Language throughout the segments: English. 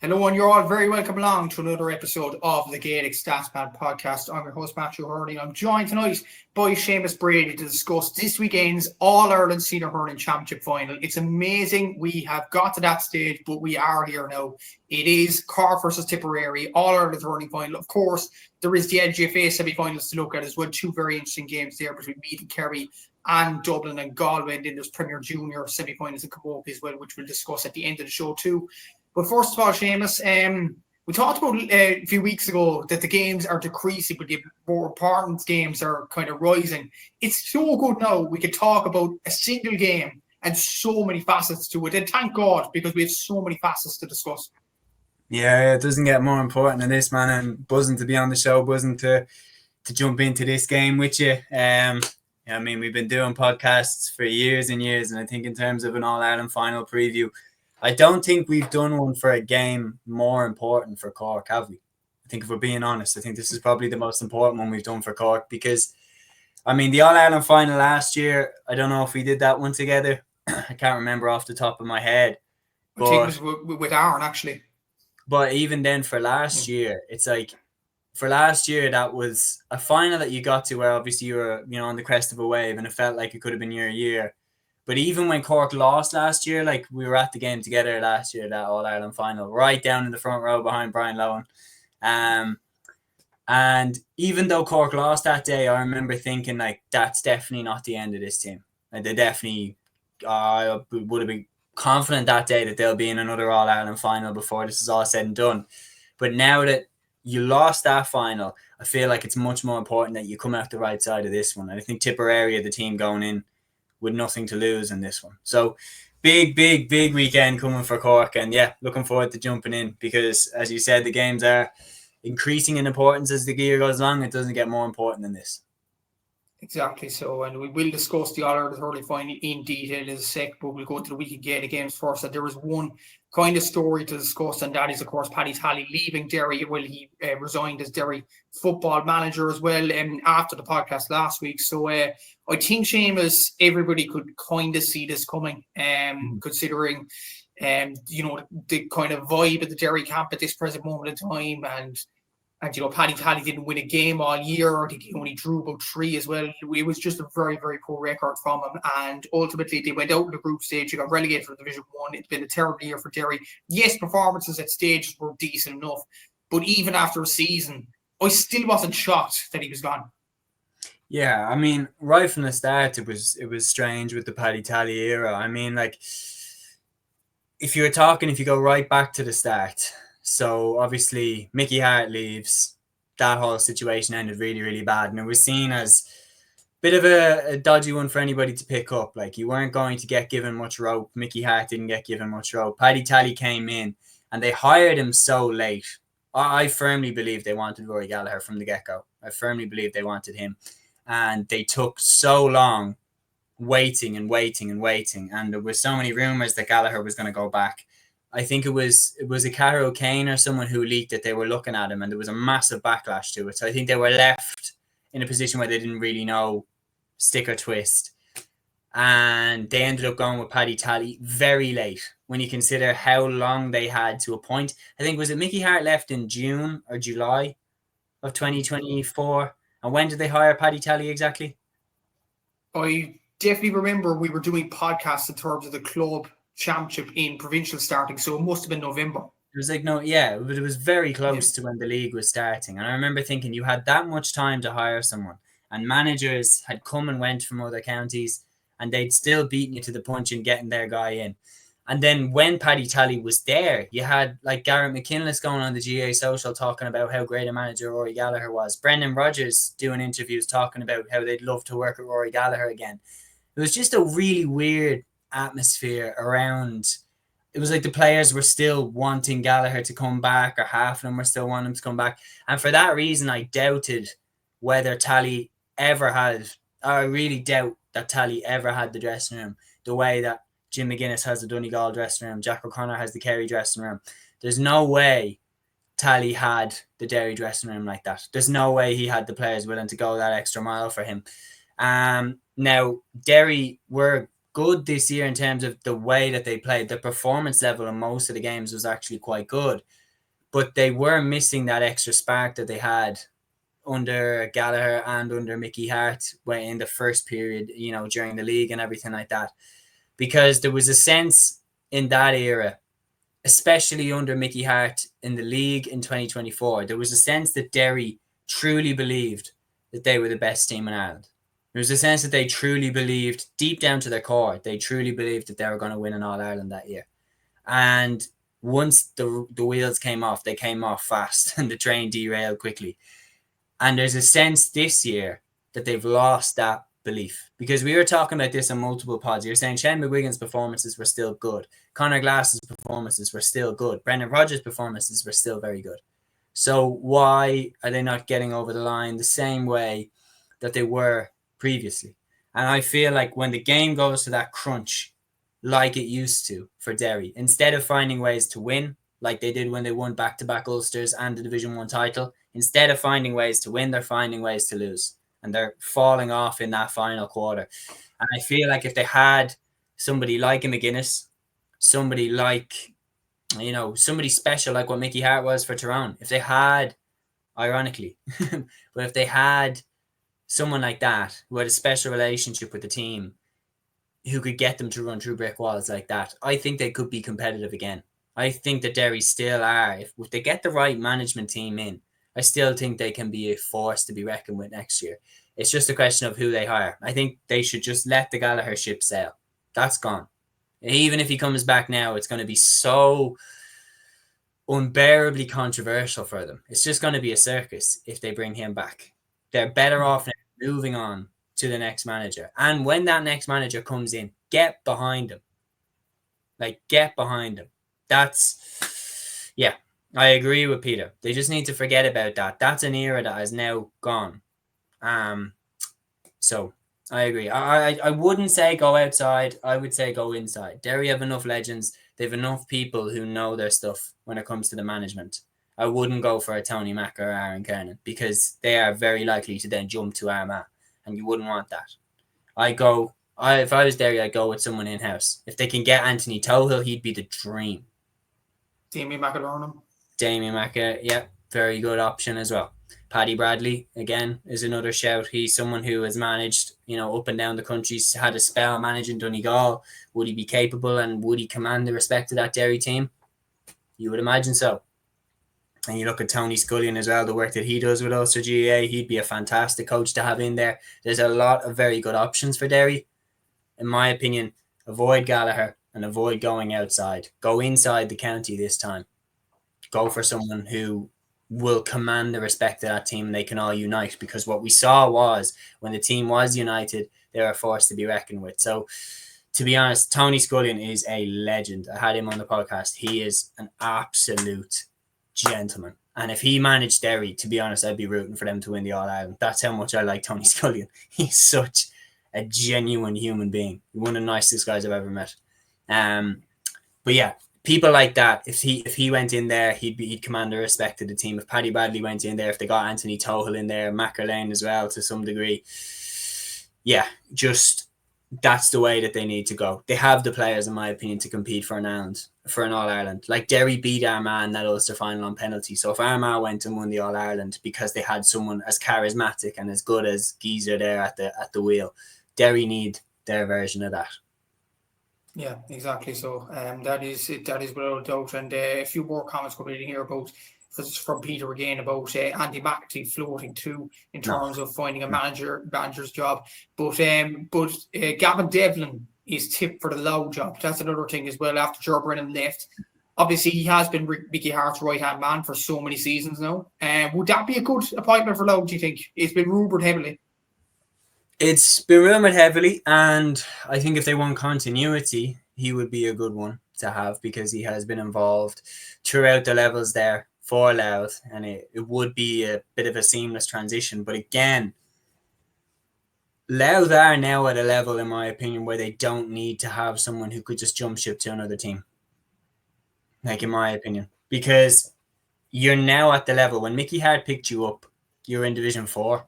Hello, and you're all very welcome along to another episode of the Gaelic Statsman podcast. I'm your host, Matthew Hurley. I'm joined tonight by Séamus Brady to discuss this weekend's All-Ireland Senior Hurling Championship final. It's amazing we have got to that stage, but we are here now. It is Cork versus Tipperary, All-Ireland Hurling final. Of course, there is the LGFA semi-finals to look at as well. Two very interesting games there between Meath and Kerry and Dublin and Galway. And then there's Premier Junior semi-finals in Kamogi as well, which we'll discuss at the end of the show too. But first of all, Séamus, we talked about a few weeks ago that the games are decreasing, but the more important games are kind of rising. It's so good now we can talk about a single game and so many facets to it. And thank God, because we have so many facets to discuss. Yeah, it doesn't get more important than this, man. And buzzing to be on the show, buzzing to jump into this game with you. I mean, we've been doing podcasts for years and years, and I think in terms of an All-Ireland final preview, I don't think we've done one for a game more important for Cork, have we? I think if we're being honest, I think this is probably the most important one we've done for Cork because, I mean, the All-Ireland final last year, I don't know if we did that one together. I can't remember off the top of my head. But, I think it was with Aaron, actually. But even then for last year, it's like, for last year, that was a final that you got to where obviously you were, on the crest of a wave and it felt like it could have been your year. But even when Cork lost last year, like we were at the game together last year, that All-Ireland final, right down in the front row behind Brian Lowen. And even though Cork lost that day, I remember thinking like, that's definitely not the end of this team. Like, they definitely would have been confident that day that they'll be in another All-Ireland final before this is all said and done. But now that you lost that final, I feel like it's much more important that you come out the right side of this one. And I think Tipperary are the team going in with nothing to lose in this one. So big weekend coming for Cork. And yeah, looking forward to jumping in because, as you said, the games are increasing in importance as the year goes along. It doesn't get more important than this. Exactly so, and we will discuss the All-Ireland Hurling final in detail in a sec, but we'll go to the weekend games first. And there was one kind of story to discuss, and that is, of course, Paddy Tally leaving Derry. Well, he resigned as Derry football manager as well after the podcast last week. So I think, Séamus, everybody could kind of see this coming, considering the kind of vibe of the Derry camp at this present moment in time. And Paddy Tally didn't win a game all year. I think he only drew about 3 as well. It was just a very, very poor record from him. And ultimately, they went out in the group stage. They got relegated from Division 1. It's been a terrible year for Derry. Yes, performances at stages were decent enough. But even after a season, I still wasn't shocked that he was gone. Yeah, I mean, right from the start, it was strange with the Paddy Tally era. I mean, like, if you go right back to the start, so obviously Mickey Hart leaves, that whole situation ended really, really bad. And it was seen as a bit of a dodgy one for anybody to pick up. Like, you weren't going to get given much rope. Mickey Hart didn't get given much rope. Paddy Tally came in and they hired him so late. I firmly believe they wanted Rory Gallagher from the get-go. I firmly believe they wanted him. And they took so long waiting. And there were so many rumours that Gallagher was going to go back. I think it was a Caro Kane or someone who leaked that they were looking at him and there was a massive backlash to it. So I think they were left in a position where they didn't really know stick or twist. And they ended up going with Paddy Tally very late when you consider how long they had to appoint. I think, was it Mickey Hart left in June or July of 2024? And when did they hire Paddy Tally exactly? I definitely remember we were doing podcasts in terms of the club championship in provincial starting, so it must have been November. It was like, but it was very close to when the league was starting. And I remember thinking you had that much time to hire someone, and managers had come and went from other counties and they'd still beaten you to the punch in getting their guy in. And then when Paddy Tally was there, you had like Garrett McKinless going on the GA social talking about how great a manager Rory Gallagher was. Brendan Rodgers doing interviews talking about how they'd love to work with Rory Gallagher again. It was just a really weird atmosphere around. It was like the players were still wanting Gallagher to come back, or half of them were still wanting him to come back. And for that reason, I doubted whether Tally ever had, I really doubt that Tally ever had the dressing room the way that Jim McGuinness has the Donegal dressing room, Jack O'Connor has the Kerry dressing room. There's no way Tally had the Derry dressing room like that. There's no way he had the players willing to go that extra mile for him. Now, Derry were good this year in terms of the way that they played. The performance level in most of the games was actually quite good, but they were missing that extra spark that they had under Gallagher and under Mickey Hart in the first period, during the league and everything like that. Because there was a sense in that era, especially under Mickey Hart in the league in 2024, there was a sense that Derry truly believed that they were the best team in Ireland. There was a sense that they truly believed, deep down to their core, they truly believed that they were going to win an All-Ireland that year. And once the wheels came off, they came off fast and the train derailed quickly. And there's a sense this year that they've lost that belief. Because we were talking about this on multiple pods. You're saying Shane McGuigan's performances were still good. Conor Glass's performances were still good. Brendan Rodgers' performances were still very good. So why are they not getting over the line the same way that they were previously? And I feel like when the game goes to that crunch, like it used to for Derry, instead of finding ways to win, like they did when they won back-to-back Ulsters and the Division 1 title, instead of finding ways to win, they're finding ways to lose. And they're falling off in that final quarter. And I feel like if they had somebody like a McGuinness, somebody like, somebody special like what Mickey Hart was for Tyrone, if they had, ironically, but if they had someone like that who had a special relationship with the team, who could get them to run through brick walls like that, I think they could be competitive again. I think that Derry still are. If they get the right management team in, I still think they can be a force to be reckoned with next year. It's just a question of who they hire. I think they should just let the Gallagher ship sail. That's gone. Even if he comes back now, it's going to be so unbearably controversial for them. It's just going to be a circus if they bring him back. They're better off now moving on to the next manager. And when that next manager comes in, get behind him. Get behind him. I agree with Peter. They just need to forget about that. That's an era that is now gone. So I agree. I wouldn't say go outside. I would say go inside. Derry have enough legends. They have enough people who know their stuff when it comes to the management. I wouldn't go for a Tony Mack or Aaron Kernan because they are very likely to then jump to Armagh, and you wouldn't want that. If I was Derry, I'd go with someone in-house. If they can get Anthony Tohill, he'd be the dream. Damien McAlornham. Damien Macker, yeah, very good option as well. Paddy Bradley, again, is another shout. He's someone who has managed, up and down the country, had a spell managing Donegal. Would he be capable and would he command the respect of that Derry team? You would imagine so. And you look at Tony Scullion as well, the work that he does with Ulster GAA, he'd be a fantastic coach to have in there. There's a lot of very good options for Derry. In my opinion, avoid Gallagher and avoid going outside. Go inside the county this time. Go for someone who will command the respect of that team and they can all unite, because what we saw was when the team was united, they were a force to be reckoned with. So to be honest, Tony Scullion is a legend. I had him on the podcast. He is an absolute gentleman. And if he managed Derry, to be honest, I'd be rooting for them to win the All-Ireland. That's how much I like Tony Scullion. He's such a genuine human being. One of the nicest guys I've ever met. But yeah, people like that, if he went in there, he'd command the respect of the team. If Paddy Bradley went in there, if they got Anthony Tohill in there, Mackerlane as well to some degree, yeah, just that's the way that they need to go. They have the players, in my opinion, to compete for an All-Ireland. Like Derry beat Armagh in that Ulster final on penalty. So if Armagh went and won the All-Ireland because they had someone as charismatic and as good as Geezer there at the wheel, Derry need their version of that. Yeah, exactly. So that is without a doubt. And a few more comments coming in here about, from Peter again, about Andy McAtee floating too in terms of finding a manager's job. But Gavin Devlin is tipped for the Loud job. That's another thing as well. After Ger Brennan left, obviously he has been Mickey Hart's right hand man for so many seasons now. Would that be a good appointment for Loud? Do you think? It's been rumoured heavily. It's been rumoured heavily, and I think if they want continuity, he would be a good one to have because he has been involved throughout the levels there for Louth, and it would be a bit of a seamless transition. But again, Louth are now at a level, in my opinion, where they don't need to have someone who could just jump ship to another team. Like, in my opinion, because you're now at the level when Mickey Hart picked you up, you're in Division 4.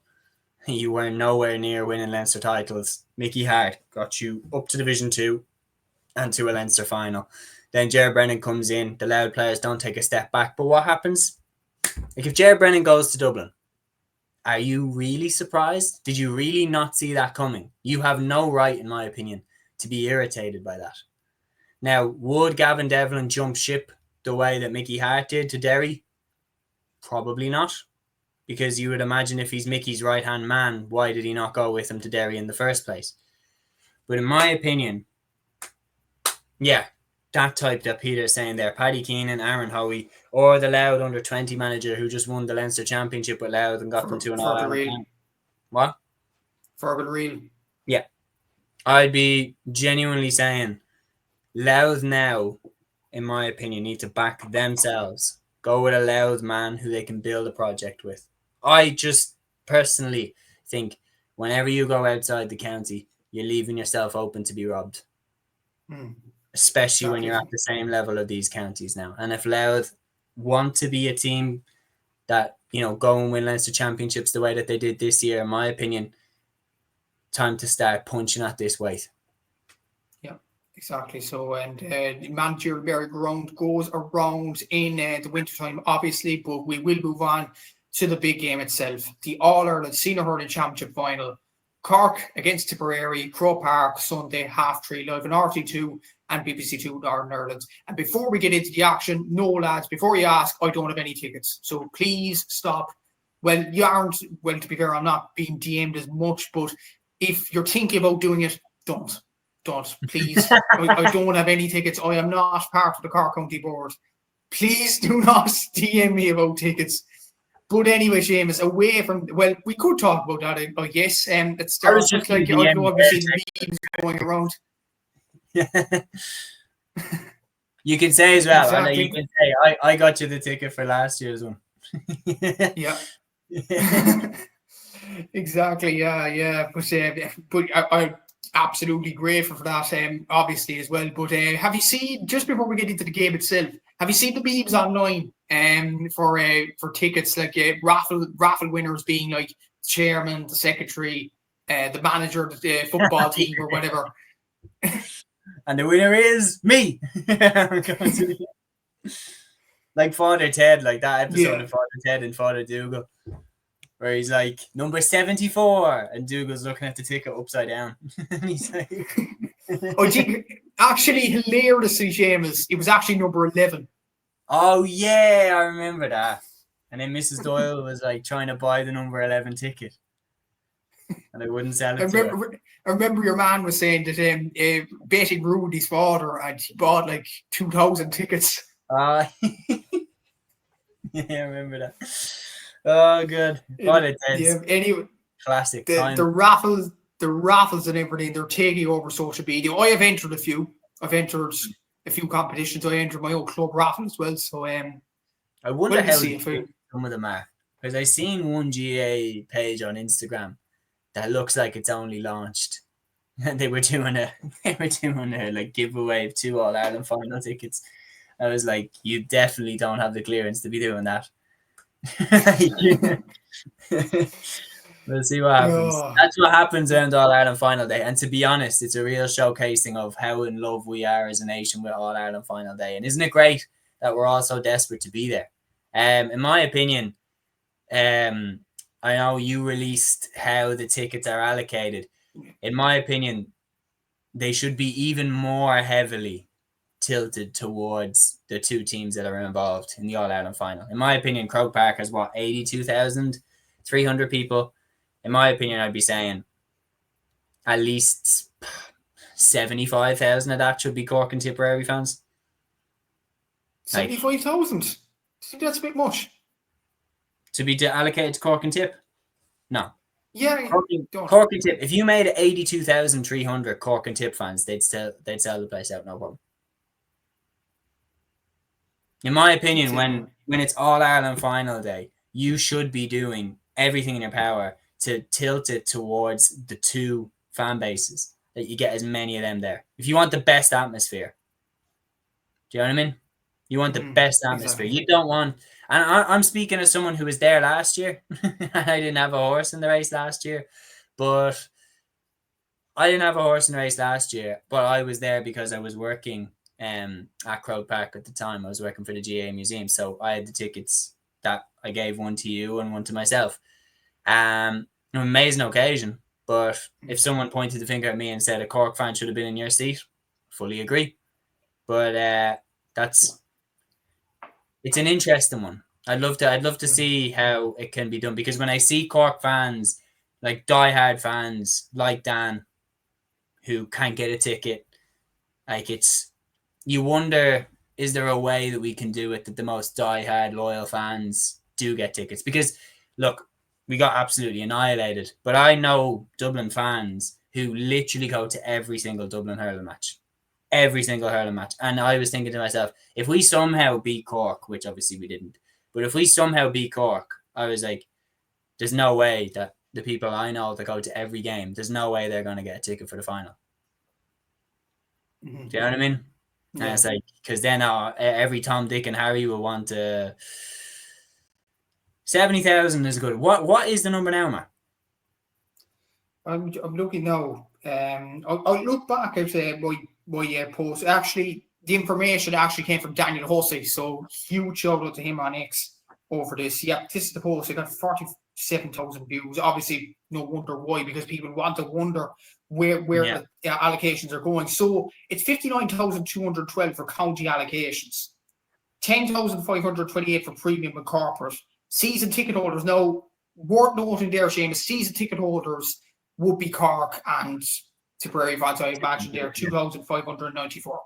You were nowhere near winning Leinster titles. Mickey Hart got you up to Division 2 and to a Leinster final. Then Ger Brennan comes in. The Loud players don't take a step back. But what happens? Like, if Ger Brennan goes to Dublin, are you really surprised? Did you really not see that coming? You have no right, in my opinion, to be irritated by that. Now, would Gavin Devlin jump ship the way that Mickey Hart did to Derry? Probably not. Because you would imagine if he's Mickey's right-hand man, why did he not go with him to Derry in the first place? But in my opinion, yeah, that type that Peter's saying there, Paddy Keenan, Aaron Howie, or the Louth under-20 manager who just won the Leinster Championship with Louth and got them to an All-Ireland final. What? Fergal Real. Yeah. I'd be genuinely saying Louth now, in my opinion, need to back themselves. Go with a Louth man who they can build a project with. I just personally think whenever you go outside the county, you're leaving yourself open to be robbed. Especially when you're at the same level of these counties now. And if Louth want to be a team that, you know, go and win Leinster Championships the way that they did this year, in my opinion, time to start punching at this weight. Exactly. So, and the managerial merry-go-round goes around in the wintertime, obviously, but we will move on to the big game itself. The All-Ireland Senior Hurling Championship Final. Cork against Tipperary, Croke Park, Sunday, 3:30, live on RT2 and BBC2 Northern Ireland. And before we get into the action, no, lads, before you ask, I don't have any tickets. So please stop. Well, you aren't, well, to be fair, I'm not being DM'd as much, but if you're thinking about doing it, don't, please. I don't have any tickets. I am not part of the Cork County Board. Please do not DM me about tickets. But anyway, Séamus, away from, well, we could talk about that, I guess. It starts like, I know obviously memes going around. You can say as well. Exactly. You can say, I got you the ticket for last year's one. Yeah. Exactly. Yeah. But I'm absolutely grateful for that, obviously, as well. But have you seen, just before we get into the game itself, have you seen the memes online for tickets, like raffle winners being like the chairman, the secretary, the manager, the football team or whatever? And the winner is me. Like Father Ted, like that episode of Father Ted and Father Dougal, where he's like number 74 and Dougal's looking at the ticket upside down. And he's like, I think actually hilariously, Séamus, it was actually number 11. Oh yeah, I remember that. And then Mrs. Doyle was like trying to buy the number 11 ticket, and they wouldn't sell it. I remember your man was saying that betting ruined his father, and he bought like 2,000 tickets. Yeah, I remember that. Oh, good. What a tense. Yeah. Anyway, classic. The raffles and everything, they're taking over social media. I have entered a few. I've entered a few competitions. I entered my own club raffle as well. So I wonder how some of them are, because I seen one GA page on Instagram that looks like it's only launched, and they were doing a like giveaway of 2 All-Ireland final tickets. I was like, you definitely don't have the clearance to be doing that. We'll see what happens. That's what happens around All-Ireland final day. And to be honest, it's a real showcasing of how in love we are as a nation with All-Ireland final day. And isn't it great that we're all so desperate to be there? In my opinion, I know you released how the tickets are allocated. In my opinion, they should be even more heavily tilted towards the 2 teams that are involved in the All-Ireland final. In my opinion, Croke Park has 82,300 people. In my opinion, I'd be saying at least 75,000 of that should be Cork and Tipperary fans. 75,000? I think that's a bit much. To be allocated to Cork and Tip? No. Yeah, Cork and Tip. If you made 82,300 Cork and Tip fans, they'd sell the place out, no problem. In my opinion, when it's All-Ireland final day, you should be doing everything in your power to tilt it towards the 2 fan bases, that you get as many of them there. If you want the best atmosphere. Do you know what I mean? You want the best atmosphere. Exactly. You don't want, and I'm speaking as someone who was there last year. I didn't have a horse in the race last year, but I didn't have a horse in the race last year, but I was there because I was working at Croke Park at the time. I was working for the GA Museum, so I had the tickets that I gave one to you and one to myself. An amazing occasion, but if someone pointed the finger at me and said a Cork fan should have been in your seat, fully agree. But it's an interesting one. I'd love to see how it can be done, because when I see Cork fans, like diehard fans like Dan, who can't get a ticket, like you wonder, is there a way that we can do it that the most diehard loyal fans do get tickets? Because look, we got absolutely annihilated, but I know Dublin fans who literally go to every single Dublin hurling match. Every single hurling match. And I was thinking to myself, if we somehow beat Cork, which obviously we didn't, but if we somehow beat Cork, I was like, there's no way that the people I know that go to every game, there's no way they're going to get a ticket for the final. Do you know what I mean? Yeah. And it's like, because then every Tom, Dick, and Harry will want 70,000 is good. What is the number now, man? I'm looking now. I'll look back at my post. Actually, the information actually came from Daniel Hussey, so huge shout out to him on X over this. Yeah, this is the post. I got 47,000 views. Obviously, no wonder why, because people want to wonder where the allocations are going. So it's 59,212 for county allocations, 10,528 for premium and corporate. Season ticket holders. Now, worth noting there, Séamus, season ticket holders would be Cork and Tipperary fans. I imagine they're 2,594.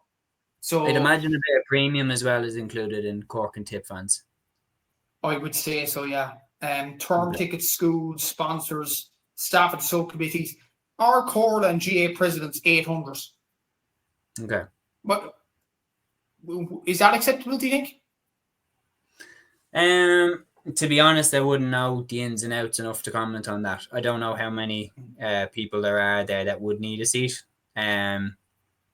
So I'd imagine a bit of premium as well is included in Cork and Tip fans. I would say so, yeah. Term tickets, schools, sponsors, staff and subcommittees. Our Cork and GA presidents, 800. Okay. But is that acceptable, do you think? To be honest, I wouldn't know the ins and outs enough to comment on that. I don't know how many people there are there that would need a seat. I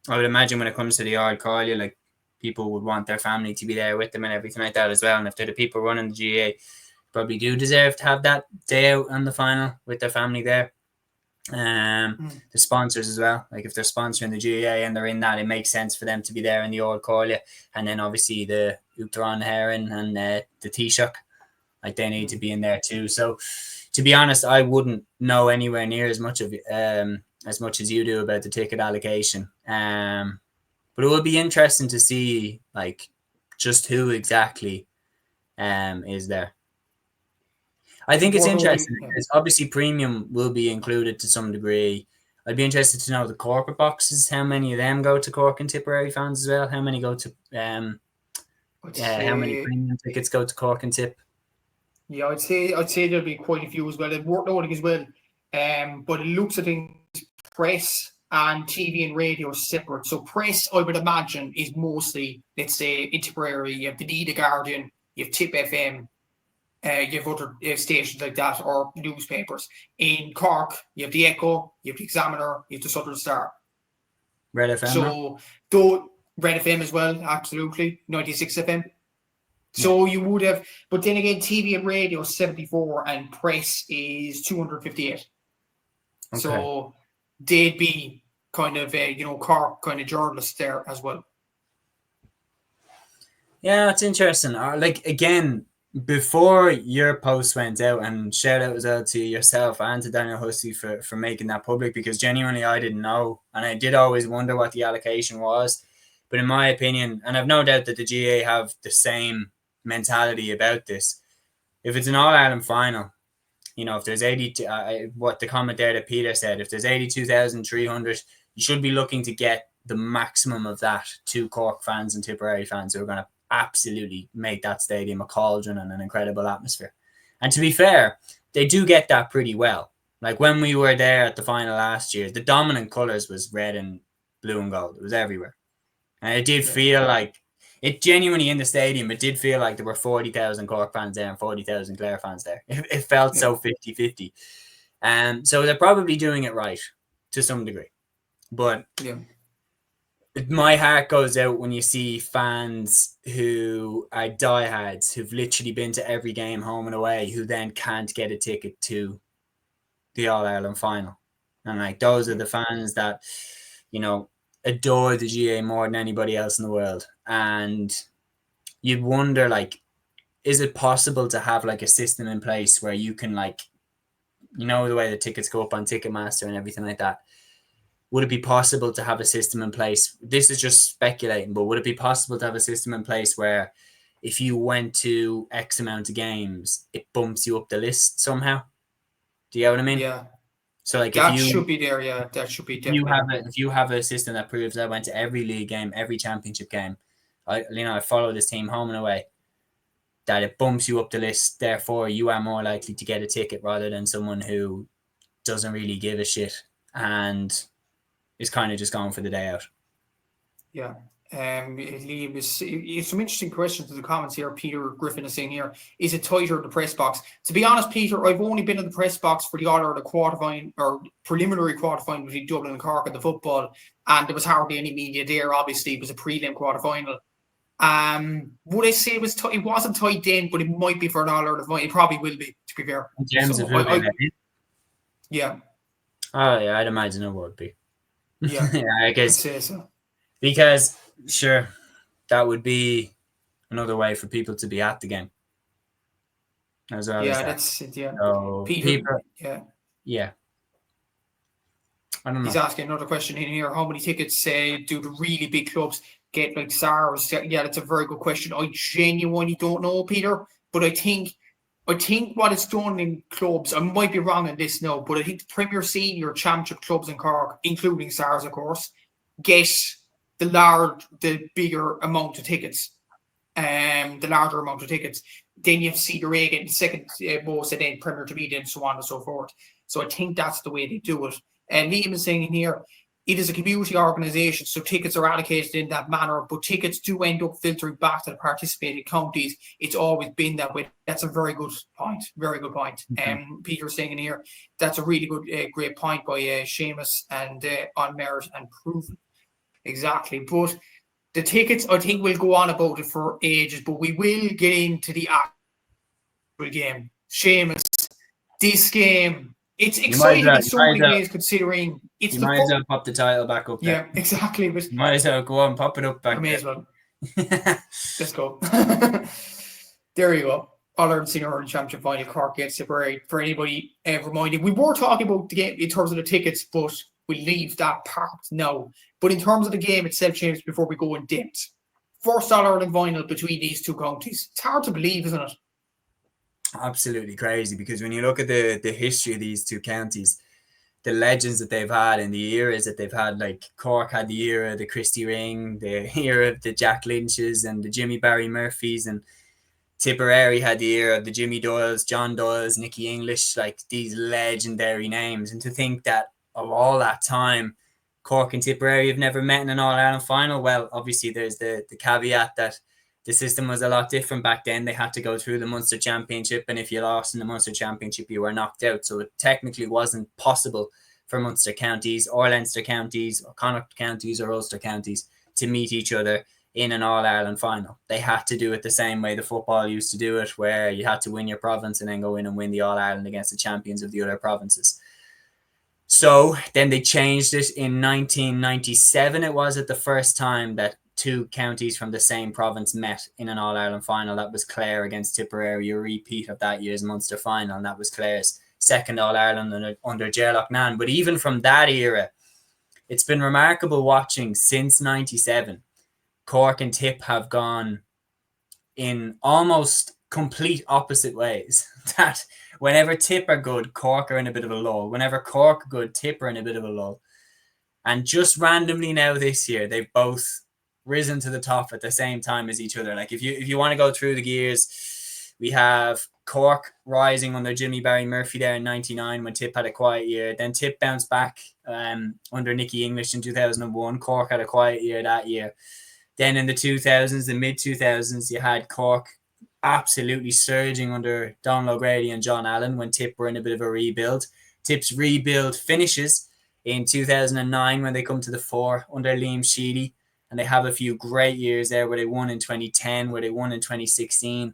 would imagine when it comes to the Ard Collier, like, people would want their family to be there with them and everything like that as well. And if they're the people running the GA, probably do deserve to have that day out on the final with their family there. The sponsors as well. Like, if they're sponsoring the GA and they're in that, it makes sense for them to be there in the Old Collier. And then obviously the Uachtaráin Heron and the Taoiseach, like, they need to be in there too. So, to be honest, I wouldn't know anywhere near as much as you do about the ticket allocation. But it would be interesting to see, like, just who exactly is there. I think it's interesting because obviously premium will be included to some degree. I'd be interested to know the corporate boxes, how many of them go to Cork and Tipperary fans as well, how many go to how many premium tickets go to Cork and Tip. Yeah, I'd say there'll be quite a few as well. It's worth noting as well. But it looks at things, press and TV and radio separate. So press, I would imagine, is mostly, let's say, in Tipperary, you have the Guardian, you have Tip FM, you have other stations like that, or newspapers. In Cork, you have the Echo, you have the Examiner, you have the Southern Star. Red FM. So, though Red FM as well, absolutely, 96 FM. So you would have, but then again, TV and radio 74 and press is 258. Okay. So they'd be kind of, Cork kind of journalists there as well. Yeah, it's interesting. Like, again, before your post went out, and shout out as well to yourself and to Daniel Hussey for making that public, because genuinely I didn't know, and I did always wonder what the allocation was. But in my opinion, and I've no doubt that the GA have the same mentality about this, if it's an All-Ireland final, if there's 82, what the comment there that Peter said, if there's 82,300, you should be looking to get the maximum of that to Cork fans and Tipperary fans who are going to absolutely make that stadium a cauldron and an incredible atmosphere. And to be fair, they do get that pretty well. Like, when we were there at the final last year, the dominant colours was red and blue and gold. It was everywhere. And it did feel like, it genuinely, in the stadium, it did feel like there were 40,000 Cork fans there and 40,000 Clare fans there. It felt so 50-50. So they're probably doing it right to some degree. But My heart goes out when you see fans who are diehards, who've literally been to every game home and away, who then can't get a ticket to the All-Ireland final. And like those are the fans that, adore the GA more than anybody else in the world. And you'd wonder, like, is it possible to have like a system in place where you can, like, the way the tickets go up on Ticketmaster and everything like that? Would it be possible to have a system in place? This is just speculating, but would it be possible to have a system in place where if you went to X amount of games, it bumps you up the list somehow? Do you know what I mean? Yeah. So like That should be there, yeah. That should be definitely. if you have a system that proves I went to every league game, every championship game, I follow this team home and away, that it bumps you up the list. Therefore, you are more likely to get a ticket rather than someone who doesn't really give a shit and is kind of just going for the day out. Yeah. It's some interesting questions in the comments here. Peter Griffin is saying here, is it tighter in the press box? To be honest, Peter, I've only been in the press box for the All-Ireland quarterfinal or preliminary quarterfinal between Dublin and Cork in the football, and there was hardly any media there. Obviously, it was a prelim quarterfinal. Would I say it was tight? It wasn't tight then, but it might be for an All-Ireland final. It probably will be, to be fair. James, yeah. Oh yeah, I'd imagine it would be. Yeah, I guess I'd say so. Because sure, that would be another way for people to be at the game as well. Yeah, as that's it. Yeah, so Peter. Yeah. I don't know. He's asking another question in here. How many tickets do the really big clubs get, like SARS? Yeah, that's a very good question. I genuinely don't know, Peter, but I think what it's done in clubs, I might be wrong on this now, but I think the Premier Senior Championship clubs in Cork, including SARS, of course, get the bigger amount of tickets. The larger amount of tickets. Then you have CDRA getting the second most, and then Premier Intermediate, and so on and so forth. So I think that's the way they do it. And Liam is saying in here, it is a community organisation, so tickets are allocated in that manner, but tickets do end up filtering back to the participating counties. It's always been that way. That's a very good point. Very good point. Peter saying in here, that's a really good, great point by Séamus and on merit and proven. Exactly. But the tickets, I think we'll go on about it for ages, but we will get into the actual game. Séamus, this game, it's exciting in so many ways considering it's you might as well pop the title back up there. Yeah, exactly. But you might as well go on, pop it up back. I may as well. Let's go. There you go. All-Ireland Senior Hurling Championship Final, Cork against Tipperary. For anybody reminding, we were talking about the game in terms of the tickets, but we'll leave that part now. But in terms of the game itself, James, before we go in depth, first All-Ireland final between these two counties. It's hard to believe, isn't it? Absolutely crazy, because when you look at the history of these two counties, the legends that they've had and the eras that they've had, like Cork had the era of the Christy Ring, the era of the Jack Lynches and the Jimmy Barry Murphys, and Tipperary had the era of the Jimmy Doyles, John Doyles, Nicky English, like these legendary names. And to think that of all that time, Cork and Tipperary have never met in an All-Ireland final. Well, obviously there's the caveat that the system was a lot different back then. They had to go through the Munster Championship, and if you lost in the Munster Championship, you were knocked out. So it technically wasn't possible for Munster counties or Leinster counties or Connacht counties or Ulster counties to meet each other in an All-Ireland final. They had to do it the same way the football used to do it, where you had to win your province and then go in and win the All-Ireland against the champions of the other provinces. So then they changed it in 1997. It was at the first time that two counties from the same province met in an All-Ireland final. That was Clare against Tipperary, a repeat of that year's Munster final, and that was Clare's second All-Ireland under Gerlach Nan. But even from that era, it's been remarkable watching since 97. Cork and Tip have gone in almost complete opposite ways. That whenever Tip are good, Cork are in a bit of a lull. Whenever Cork are good, Tip are in a bit of a lull. And just randomly now this year, they've both risen to the top at the same time as each other. Like if you want to go through the gears, we have Cork rising under Jimmy Barry Murphy there in 99 when Tip had a quiet year. Then Tip bounced back under Nicky English in 2001. Cork had a quiet year that year. Then in the 2000s, the mid-2000s, you had Cork absolutely surging under Donald O'Grady and John Allen when Tip were in a bit of a rebuild. Tip's rebuild finishes in 2009 when they come to the fore under Liam Sheedy. and they have a few great years there where they won in 2010, where they won in 2016,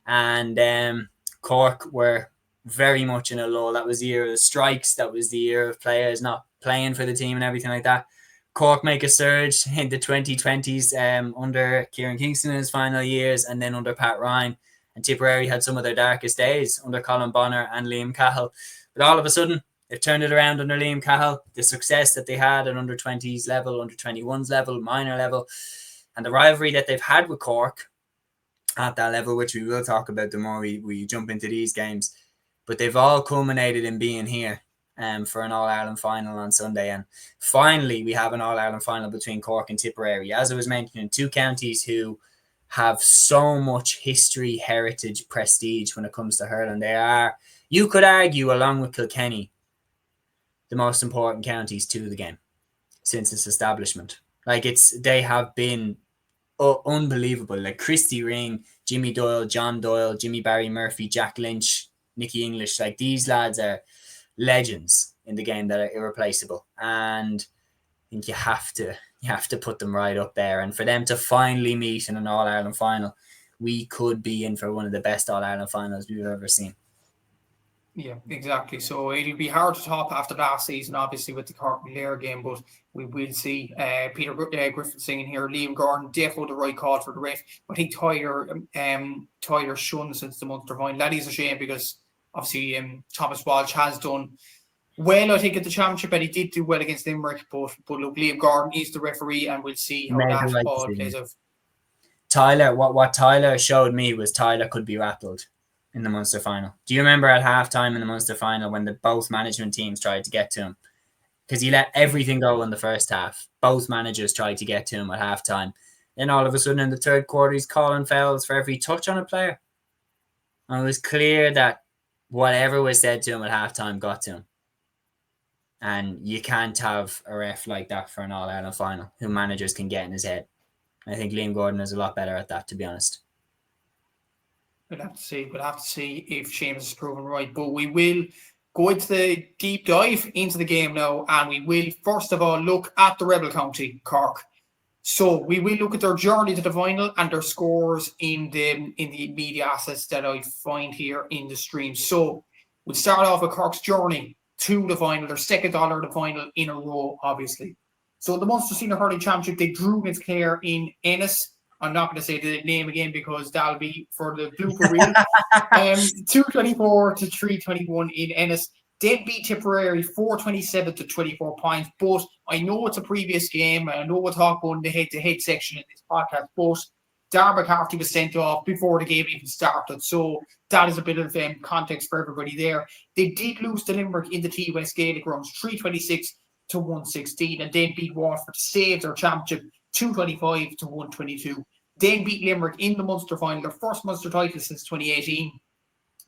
and Cork were very much in a lull. That was the year of the strikes. That was the year of players not playing for the team and everything like that. Cork make a surge in the 2020s under Kieran Kingston in his final years, and then under Pat Ryan. And Tipperary had some of their darkest days under Colin Bonner and Liam Cahill. But all of a sudden, they've turned it around under Liam Cahill. The success that they had at under 20s level, under 21s level, minor level, and the rivalry that they've had with Cork at that level, which we will talk about the more we jump into these games. But they've all culminated in being here for an All-Ireland final on Sunday. And finally, we have an All-Ireland final between Cork and Tipperary. As I was mentioning, two counties who have so much history, heritage, prestige when it comes to hurling. They are, you could argue, along with Kilkenny, the most important counties to the game since its establishment. Like, they have been unbelievable. Like Christy Ring, Jimmy Doyle, John Doyle, Jimmy Barry Murphy, Jack Lynch, Nicky English. Like, these lads are legends in the game that are irreplaceable. And I think you have to put them right up there. And for them to finally meet in an All-Ireland final, we could be in for one of the best All-Ireland finals we've ever seen. Yeah, exactly. So it'll be hard to top after last season, obviously, with the Cork and Lair game, but we will see. Peter Griffin saying here, Liam Gordon, definitely the right call for the ref. I think Tyler Shun since the Munster final. That is a shame because obviously Thomas Walsh has done well, I think, at the championship, and he did do well against Limerick. But look, Liam Gordon is the referee, and we'll see how that all plays out. Tyler, what Tyler showed me was Tyler could be rattled in the Munster final. Do you remember at halftime in the Munster final when both management teams tried to get to him? Because he let everything go in the first half. Both managers tried to get to him at halftime. Then all of a sudden in the third quarter, he's calling fouls for every touch on a player. And it was clear that whatever was said to him at halftime got to him. And you can't have a ref like that for an All-Ireland final who managers can get in his head. I think Liam Gordon is a lot better at that, to be honest. We'll have to see if Séamus is proven right. But we will go into the deep dive into the game now, and we will first of all look at the rebel county, Cork. So we will look at their journey to the final and their scores in the media assets that I find here in the stream. So we'll start off with Cork's journey to the final, their second All-Ireland final in a row, obviously. So the Munster Senior Hurling Championship, they drew against Clare in Ennis. I'm not going to say the name again because that'll be for the blooper reel. 224 to 321 in Ennis. Then beat Tipperary 427 to 24 points. But I know it's a previous game. I know we'll talk about in the head-to-head section in this podcast. But Darren McCarthy was sent off before the game even started. So that is a bit of context for everybody there. They did lose to Limerick in the T West Gaelic grounds 326 to 116, and then beat Waterford to save their championship 225 to 122. Then beat Limerick in the Munster final, their first Munster title since 2018.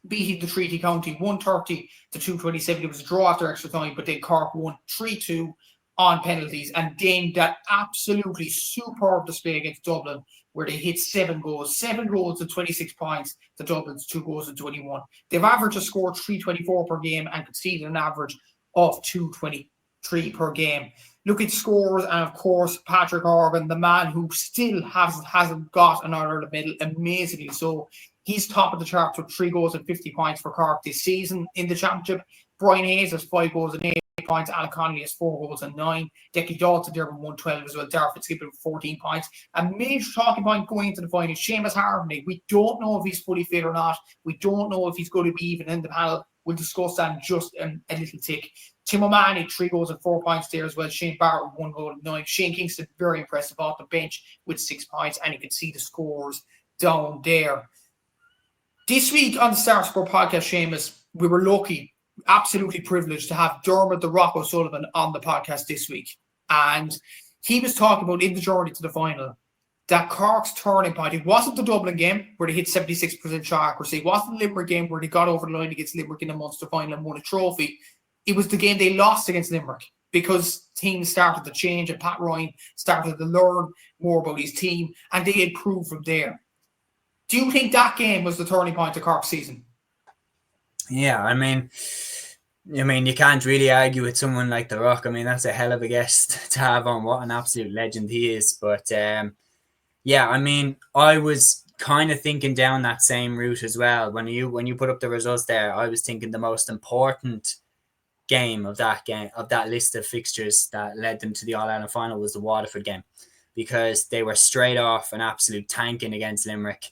Beating the Treaty County 130 to 227. It was a draw after extra time, but then Cork won 3-2 on penalties. And then that absolutely superb display against Dublin, where they hit 7 goals and 26 points to Dublin's 2 goals and 21. They've averaged a score 324 per game and conceded an average of 223 per game. Look at scores, and of course, Patrick Orban, the man who still hasn't got an All-Ireland medal, amazingly so. He's top of the charts with 3 goals and 50 points for Cork this season in the championship. Brian Hayes has 5 goals and 8 points. Alan Connolly has 4 goals and 9. Decky Dalton there with 112 as well. Darren Fitzgibbon with 14 points. A major talking point going into the final, Séamus Harvey. We don't know if he's fully fit or not. We don't know if he's going to be even in the panel. We'll discuss that in just a little tick. Tim O'Mahony, 3 goals and 4 points there as well. Shane Barrett with 1 goal and 9. Shane Kingston, very impressive off the bench with 6 points. And you can see the scores down there. This week on the Star Sport podcast, Séamus, we were lucky, absolutely privileged to have Dermot the Rock O'Sullivan on the podcast this week. And he was talking about in the journey to the final that Cork's turning point, it wasn't the Dublin game where they hit 76% shot accuracy. It wasn't the Limerick game where they got over the line against Limerick in the Munster final and won a trophy. It was the game they lost against Limerick because things started to change and Pat Ryan started to learn more about his team and they improved from there. Do you think that game was the turning point of Cork's season? Yeah, I mean, I mean, you can't really argue with someone like The Rock. I mean, that's a hell of a guest to have on. What an absolute legend he is. But yeah, I mean, I was kind of thinking down that same route as well. When you put up the results there, I was thinking the most important game of that list of fixtures that led them to the All Ireland final was the Waterford game, because they were straight off an absolute tanking against Limerick.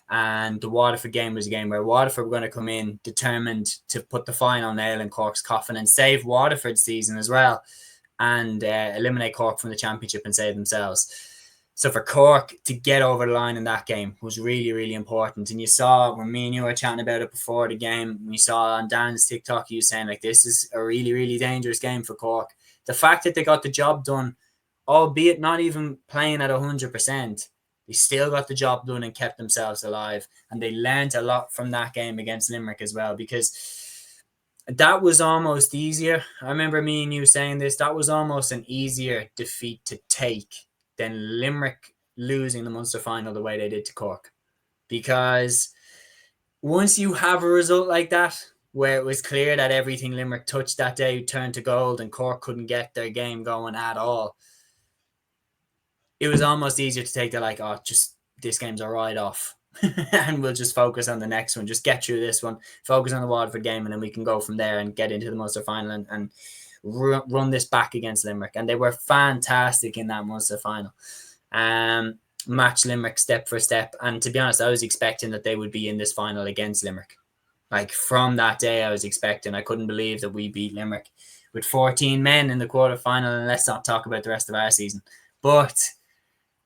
And the Waterford game was a game where Waterford were going to come in determined to put the final nail in Cork's coffin and save Waterford's season as well, and eliminate Cork from the championship and save themselves. So for Cork to get over the line in that game was really, really important. And you saw when me and you were chatting about it before the game, we saw on Dan's TikTok, you saying like, this is a really, really dangerous game for Cork. The fact that they got the job done, albeit not even playing at 100%, they still got the job done and kept themselves alive. And they learned a lot from that game against Limerick as well, because that was almost easier. I remember me and you saying this, that was almost an easier defeat to take than Limerick losing the Munster final the way they did to Cork. Because once you have a result like that, where it was clear that everything Limerick touched that day turned to gold and Cork couldn't get their game going at all, it was almost easier to take the like, oh, just this game's a write-off. And we'll just focus on the next one. Just get through this one, focus on the Waterford game, and then we can go from there and get into the Munster final and run this back against Limerick. And they were fantastic in that Munster final. Match Limerick step for step. And to be honest, I was expecting that they would be in this final against Limerick. Like from that day, I was expecting. I couldn't believe that we beat Limerick with 14 men in the quarterfinal. And let's not talk about the rest of our season. But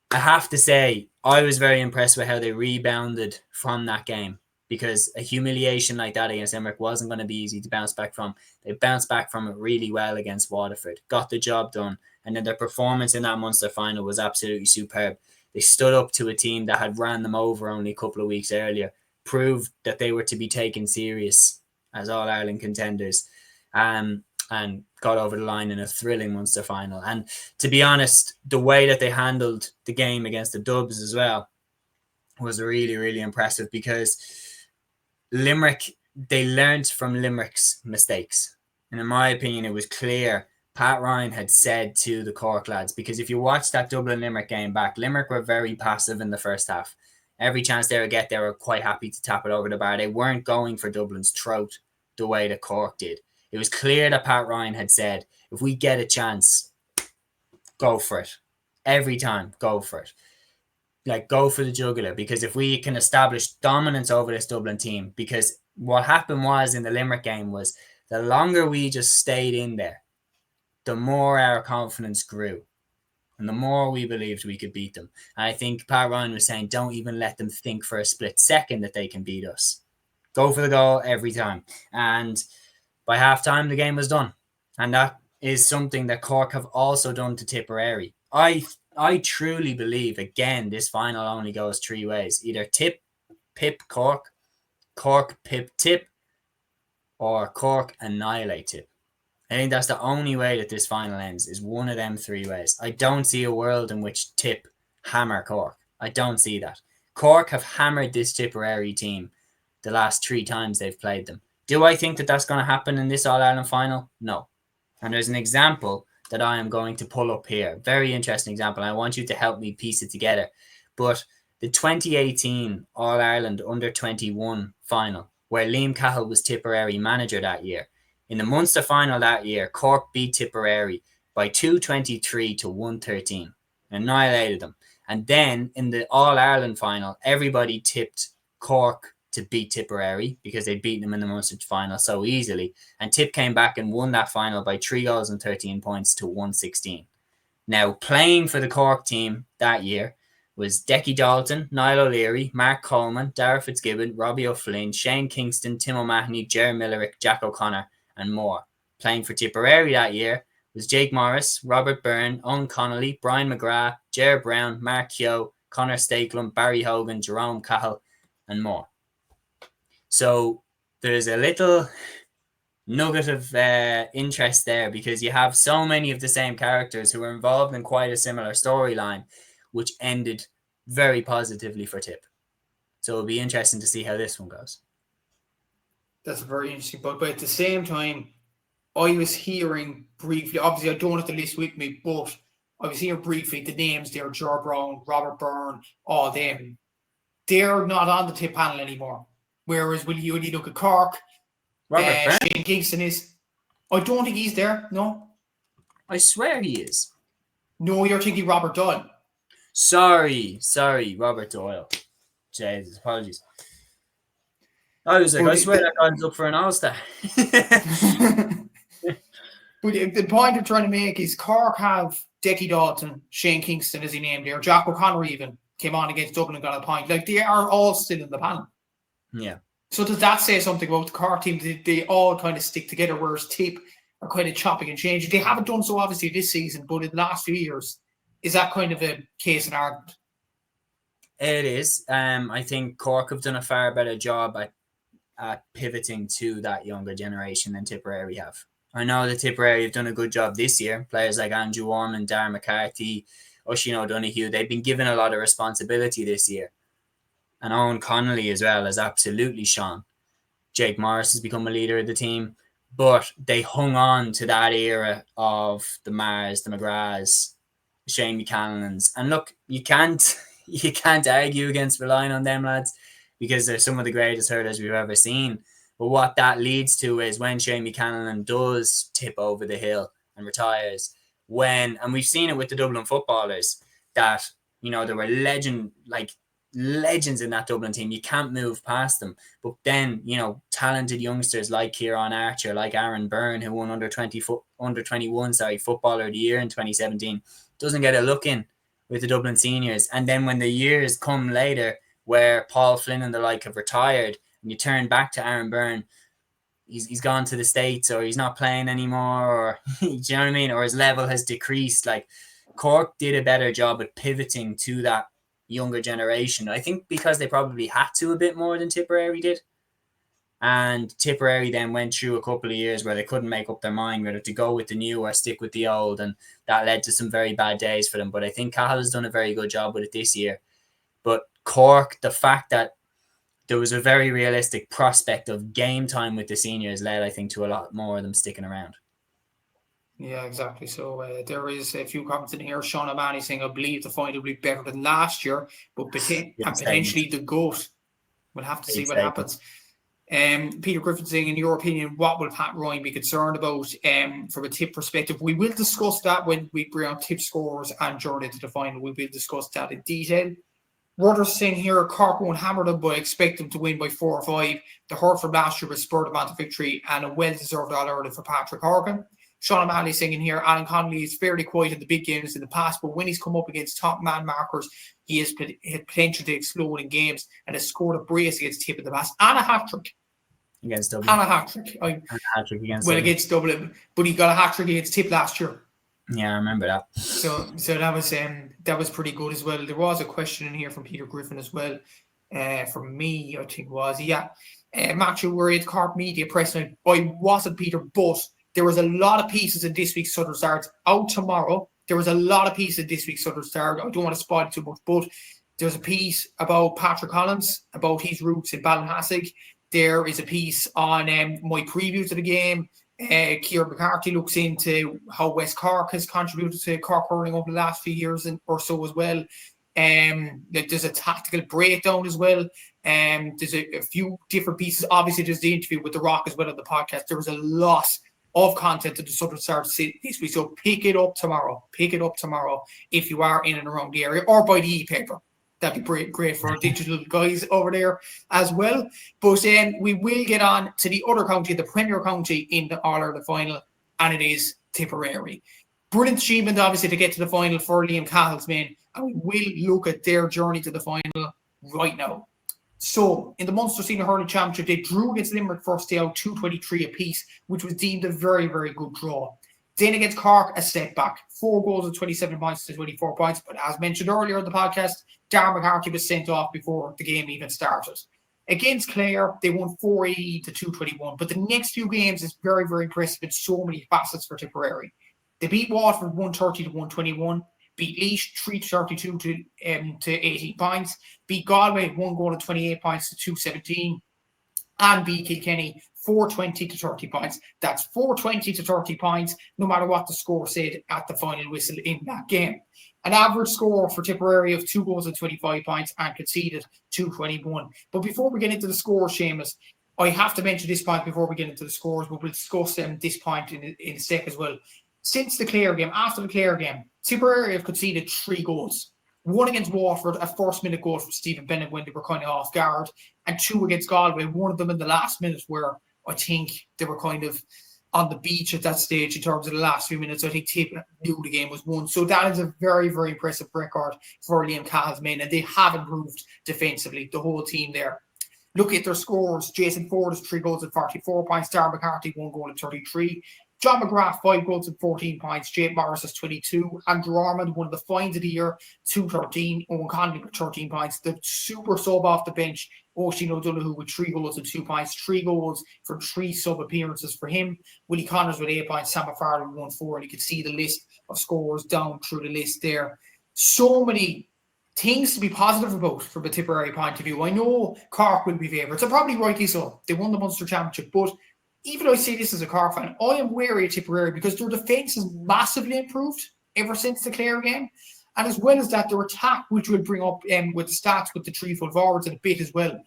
I have to say, I was very impressed with how they rebounded from that game, because a humiliation like that against Limerick wasn't going to be easy to bounce back from. They bounced back from it really well against Waterford, got the job done, and then their performance in that Munster final was absolutely superb. They stood up to a team that had ran them over only a couple of weeks earlier, proved that they were to be taken serious as All-Ireland contenders, and got over the line in a thrilling Munster final. And to be honest, the way that they handled the game against the Dubs as well was really, really impressive, because Limerick, they learned from Limerick's mistakes. And in my opinion, it was clear Pat Ryan had said to the Cork lads, because if you watch that Dublin-Limerick game back, Limerick were very passive in the first half. Every chance they would get, they were quite happy to tap it over the bar. They weren't going for Dublin's throat the way that Cork did. It was clear that Pat Ryan had said, if we get a chance, go for it. Every time, go for it. Like, go for the jugular, because if we can establish dominance over this Dublin team, because what happened was in the Limerick game was the longer we just stayed in there, the more our confidence grew and the more we believed we could beat them. And I think Pat Ryan was saying, don't even let them think for a split second that they can beat us. Go for the goal every time. And by halftime, the game was done. And that is something that Cork have also done to Tipperary. I truly believe, again, this final only goes three ways. Either Tip, Pip, Cork, Cork, Pip, Tip, or Cork annihilate Tip. I think that's the only way that this final ends, is one of them three ways. I don't see a world in which Tip hammer Cork. I don't see that. Cork have hammered this Tipperary team the last three times they've played them. Do I think that that's going to happen in this All-Ireland final? No. And there's an example that I am going to pull up here. Very interesting example. I want you to help me piece it together. But the 2018 All-Ireland Under-21 final, where Liam Cahill was Tipperary manager that year, in the Munster final that year, Cork beat Tipperary by 223 to 113. Annihilated them. And then in the All-Ireland final, everybody tipped Cork to beat Tipperary because they'd beaten them in the Munster final so easily. And Tip came back and won that final by 3 goals and 13 points to 116. Now, playing for the Cork team that year was Decky Dalton, Niall O'Leary, Mark Coleman, Dara Fitzgibbon, Robbie O'Flynn, Shane Kingston, Tim O'Mahony, Ger Millerick, Jack O'Connor, and more. Playing for Tipperary that year was Jake Morris, Robert Byrne, Owen Connolly, Brian McGrath, Ger Brown, Mark Keogh, Connor Stakelum, Barry Hogan, Jerome Cahill, and more. So there's a little nugget of interest there, because you have so many of the same characters who were involved in quite a similar storyline, which ended very positively for Tip. So it'll be interesting to see how this one goes. That's very interesting. But at the same time, I was hearing briefly, obviously I don't have the list with me, but I was hearing briefly the names there, Joe Brown, Robert Byrne, all them. They're not on the tip panel anymore. Whereas when you look at Cork, Robert Byrne? Shane Kingston is. I don't think he's there, no. I swear he is. No, you're thinking Robert Doyle. Sorry, Robert Doyle. Jesus, apologies. I was like, I swear that guy's up for an All-Star. But the point I'm trying to make is Cork have Decky Dalton, Shane Kingston as he named there, Jack O'Connor even came on against Dublin and got a point. Like, they are all still in the panel. Yeah. So does that say something about the Cork team? They all kind of stick together, whereas Tip are kind of chopping and changing. They haven't done so obviously this season, but in the last few years, is that kind of a case in argument? It is. I think Cork have done a far better job at pivoting to that younger generation than Tipperary have. I know that Tipperary have done a good job this year. Players like Andrew Ormond, Darren McCarthy, Oisin O'Donoghue, they've been given a lot of responsibility this year. And Owen Connolly as well has absolutely shone. Jake Morris has become a leader of the team. But they hung on to that era of the Mars, the McGraths, the Shane McCallans. And look, you can't argue against relying on them lads because they're some of the greatest hurlers we've ever seen. But what that leads to is when Shane McCallum does tip over the hill and retires, and we've seen it with the Dublin footballers, that, you know, there were legends in that Dublin team. You can't move past them. But then, you know, talented youngsters like Kieran Archer, like Aaron Byrne, who won under 21 Footballer of the Year in 2017, doesn't get a look in with the Dublin seniors. And then when the years come later where Paul Flynn and the like have retired, and you turn back to Aaron Byrne, he's gone to the States, or he's not playing anymore, or do you know what I mean? Or his level has decreased. Like, Cork did a better job at pivoting to that younger generation. I think because they probably had to a bit more than Tipperary did. And Tipperary then went through a couple of years where they couldn't make up their mind whether to go with the new or stick with the old, and that led to some very bad days for them. But I think Cahill has done a very good job with it this year. But Cork, the fact that there was a very realistic prospect of game time with the seniors led, I think, to a lot more of them sticking around. Yeah, exactly. So there is a few comments in here. Sean O'Malley saying, I believe the final will be better than last year, but potentially the GOAT. We'll have to see what happens. Peter Griffin saying, in your opinion, what will Pat Ryan be concerned about from a tip perspective? We will discuss that when we bring on tip scores and journey to the final. We will discuss that in detail. Rutter's saying here, Cork won't hammer them, but I expect them to win by 4 or 5. The hurt from last year was spurred them on to victory, and a well-deserved All-Ireland for Patrick Horgan. Sean O'Malley saying in here, Alan Connolly is fairly quiet in the big games in the past, but when he's come up against top man markers, he has potential to explode in games and has scored a brace against Tip in the past and a hat-trick. Against Dublin. And a hat-trick. Against Dublin. But he got a hat-trick against Tip last year. Yeah, I remember that. So that was pretty good as well. There was a question in here from Peter Griffin as well. From me, I think was, Matthew, we're at Cork Media Press night. I wasn't, Peter, but there was a lot of pieces in this week's Southern Star out tomorrow. There was a lot of pieces in this week's Southern Star. I don't want to spoil too much, but there's a piece about Patrick Collins, about his roots in Ballinhassig. There is a piece on my preview to the game. Kieran McCarthy looks into how West Cork has contributed to Cork hurling over the last few years or so as well. There's a tactical breakdown as well. There's a few different pieces. Obviously, there's the interview with The Rock as well on the podcast. There was a lot of content to the Southern Star this week. So pick it up tomorrow. If you are in and around the area, or by the e-paper. That'd be great for our digital guys over there as well. But we will get on to the other county, the Premier County in the All-Ireland final, and it is Tipperary. Brilliant achievement, obviously, to get to the final for Liam Cahill's men, and we will look at their journey to the final right now. So, in the Munster Senior Hurling Championship, they drew against Limerick first day out 2-23 apiece, which was deemed a very, very good draw. Then against Cork, a step back. 4 goals and 27 points to 24 points. But as mentioned earlier in the podcast, Darren McCarthy was sent off before the game even started. Against Clare, they won 480 to 221. But the next few games is very, very impressive in so many facets for Tipperary. They beat Waterford 130 to 121. Beat Laois 332 to 18 points. Beat Galway 1 goal and 28 points to 217. and beat Kilkenny 420 to 30 points. That's 420 to 30 points, no matter what the score said at the final whistle in that game. An average score for Tipperary of 2 goals and 25 points and conceded 221. But before we get into the score, Séamus, I have to mention this point before we get into the scores, but we'll discuss this point in a sec as well. Since the Clare game, after the Clare game, Tipperary have conceded 3 goals. 1 against Waterford, a first-minute goal from Stephen Bennett when they were kind of off guard, and 2 against Galway, one of them in the last minute where I think they were kind of on the beach at that stage in terms of the last few minutes. I think Tip knew the game was won. So that is a very, very impressive record for Liam Cahill's men, and they have improved defensively, the whole team there. Look at their scores. Jason Ford has 3 goals and 44 points. Darragh McCarthy, 1 goal and 33. John McGrath, 5 goals and 14 points. Jake Morris has 22. Andrew Ormond, one of the finds of the year, 213. Owen Conley with 13 points. The super sub off the bench, Oisin O'Donoghue with 3 goals and 2 points. 3 goals for 3 sub appearances for him. Willie Connors with 8 points. Sam Farrell with 1-4. And you can see the list of scores down through the list there. So many things to be positive about from a Tipperary point of view. I know Cork will be favourites, and probably rightly so. They won the Munster Championship, but even though I say this as a Cork fan, I am wary of Tipperary because their defence has massively improved ever since the Clare game. And as well as that, their attack, which we'll bring up with the stats with the 3 full forwards in a bit as well,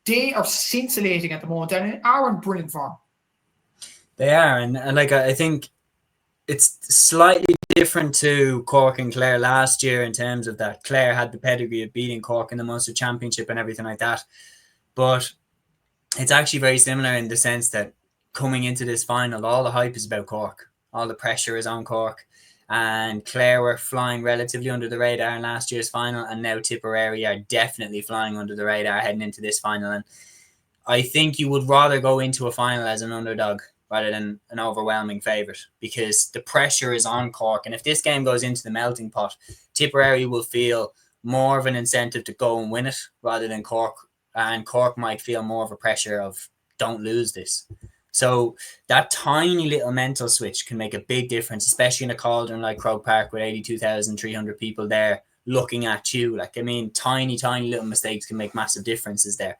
they are scintillating at the moment and are in brilliant form. They are, and like I think it's slightly different to Cork and Clare last year in terms of that. Clare had the pedigree of beating Cork in the Munster Championship and everything like that. But it's actually very similar in the sense that coming into this final, all the hype is about Cork. All the pressure is on Cork. And Clare were flying relatively under the radar in last year's final, and now Tipperary are definitely flying under the radar heading into this final. And I think you would rather go into a final as an underdog rather than an overwhelming favourite, because the pressure is on Cork. And if this game goes into the melting pot, Tipperary will feel more of an incentive to go and win it rather than Cork. And Cork might feel more of a pressure of don't lose this. So that tiny little mental switch can make a big difference, especially in a cauldron like Croke Park with 82,300 people there looking at you. Like, I mean, tiny little mistakes can make massive differences there.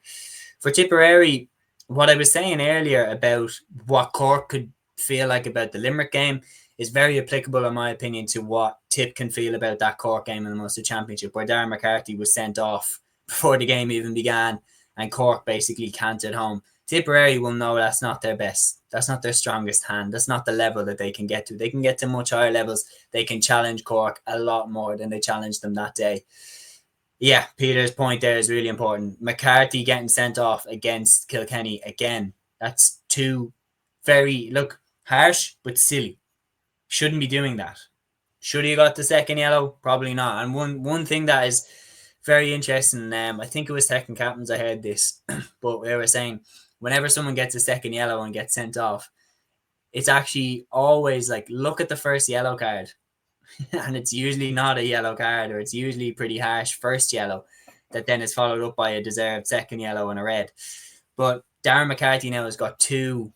For Tipperary, what I was saying earlier about what Cork could feel like about the Limerick game is very applicable, in my opinion, to what Tip can feel about that Cork game in the Munster Championship, where Darragh McCarthy was sent off before the game even began and Cork basically canted home. Tipperary will know that's not their best. That's not their strongest hand. That's not the level that they can get to. They can get to much higher levels. They can challenge Cork a lot more than they challenged them that day. Yeah, Peter's point there is really important. McCarthy getting sent off against Kilkenny again. That's 2 very, harsh but silly. Shouldn't be doing that. Should he have got the second yellow? Probably not. And one thing that is very interesting, I think it was Second Captains I heard this, but they were saying whenever someone gets a second yellow and gets sent off, it's actually always like, look at the first yellow card. And it's usually not a yellow card, or it's usually pretty harsh first yellow that then is followed up by a deserved second yellow and a red. But Darragh McCarthy now has got 2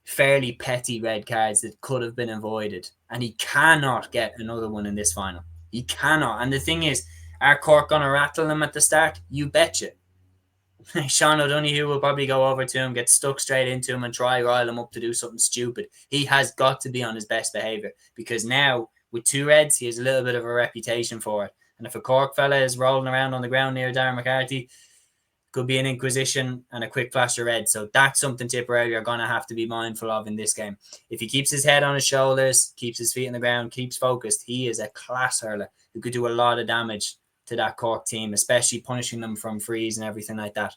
fairly petty red cards that could have been avoided, and he cannot get another one in this final. He cannot. And the thing is, are Cork going to rattle him at the start? You betcha. Sean O'Donoghue will probably go over to him, get stuck straight into him and try rile him up to do something stupid. He has got to be on his best behaviour, because now with 2 reds, he has a little bit of a reputation for it. And if a Cork fella is rolling around on the ground near Darragh McCarthy, could be an inquisition and a quick flash of red. So that's something Tipperary are going to have to be mindful of in this game. If he keeps his head on his shoulders, keeps his feet on the ground, keeps focused, he is a class hurler who could do a lot of damage to that Cork team, especially punishing them from frees and everything like that.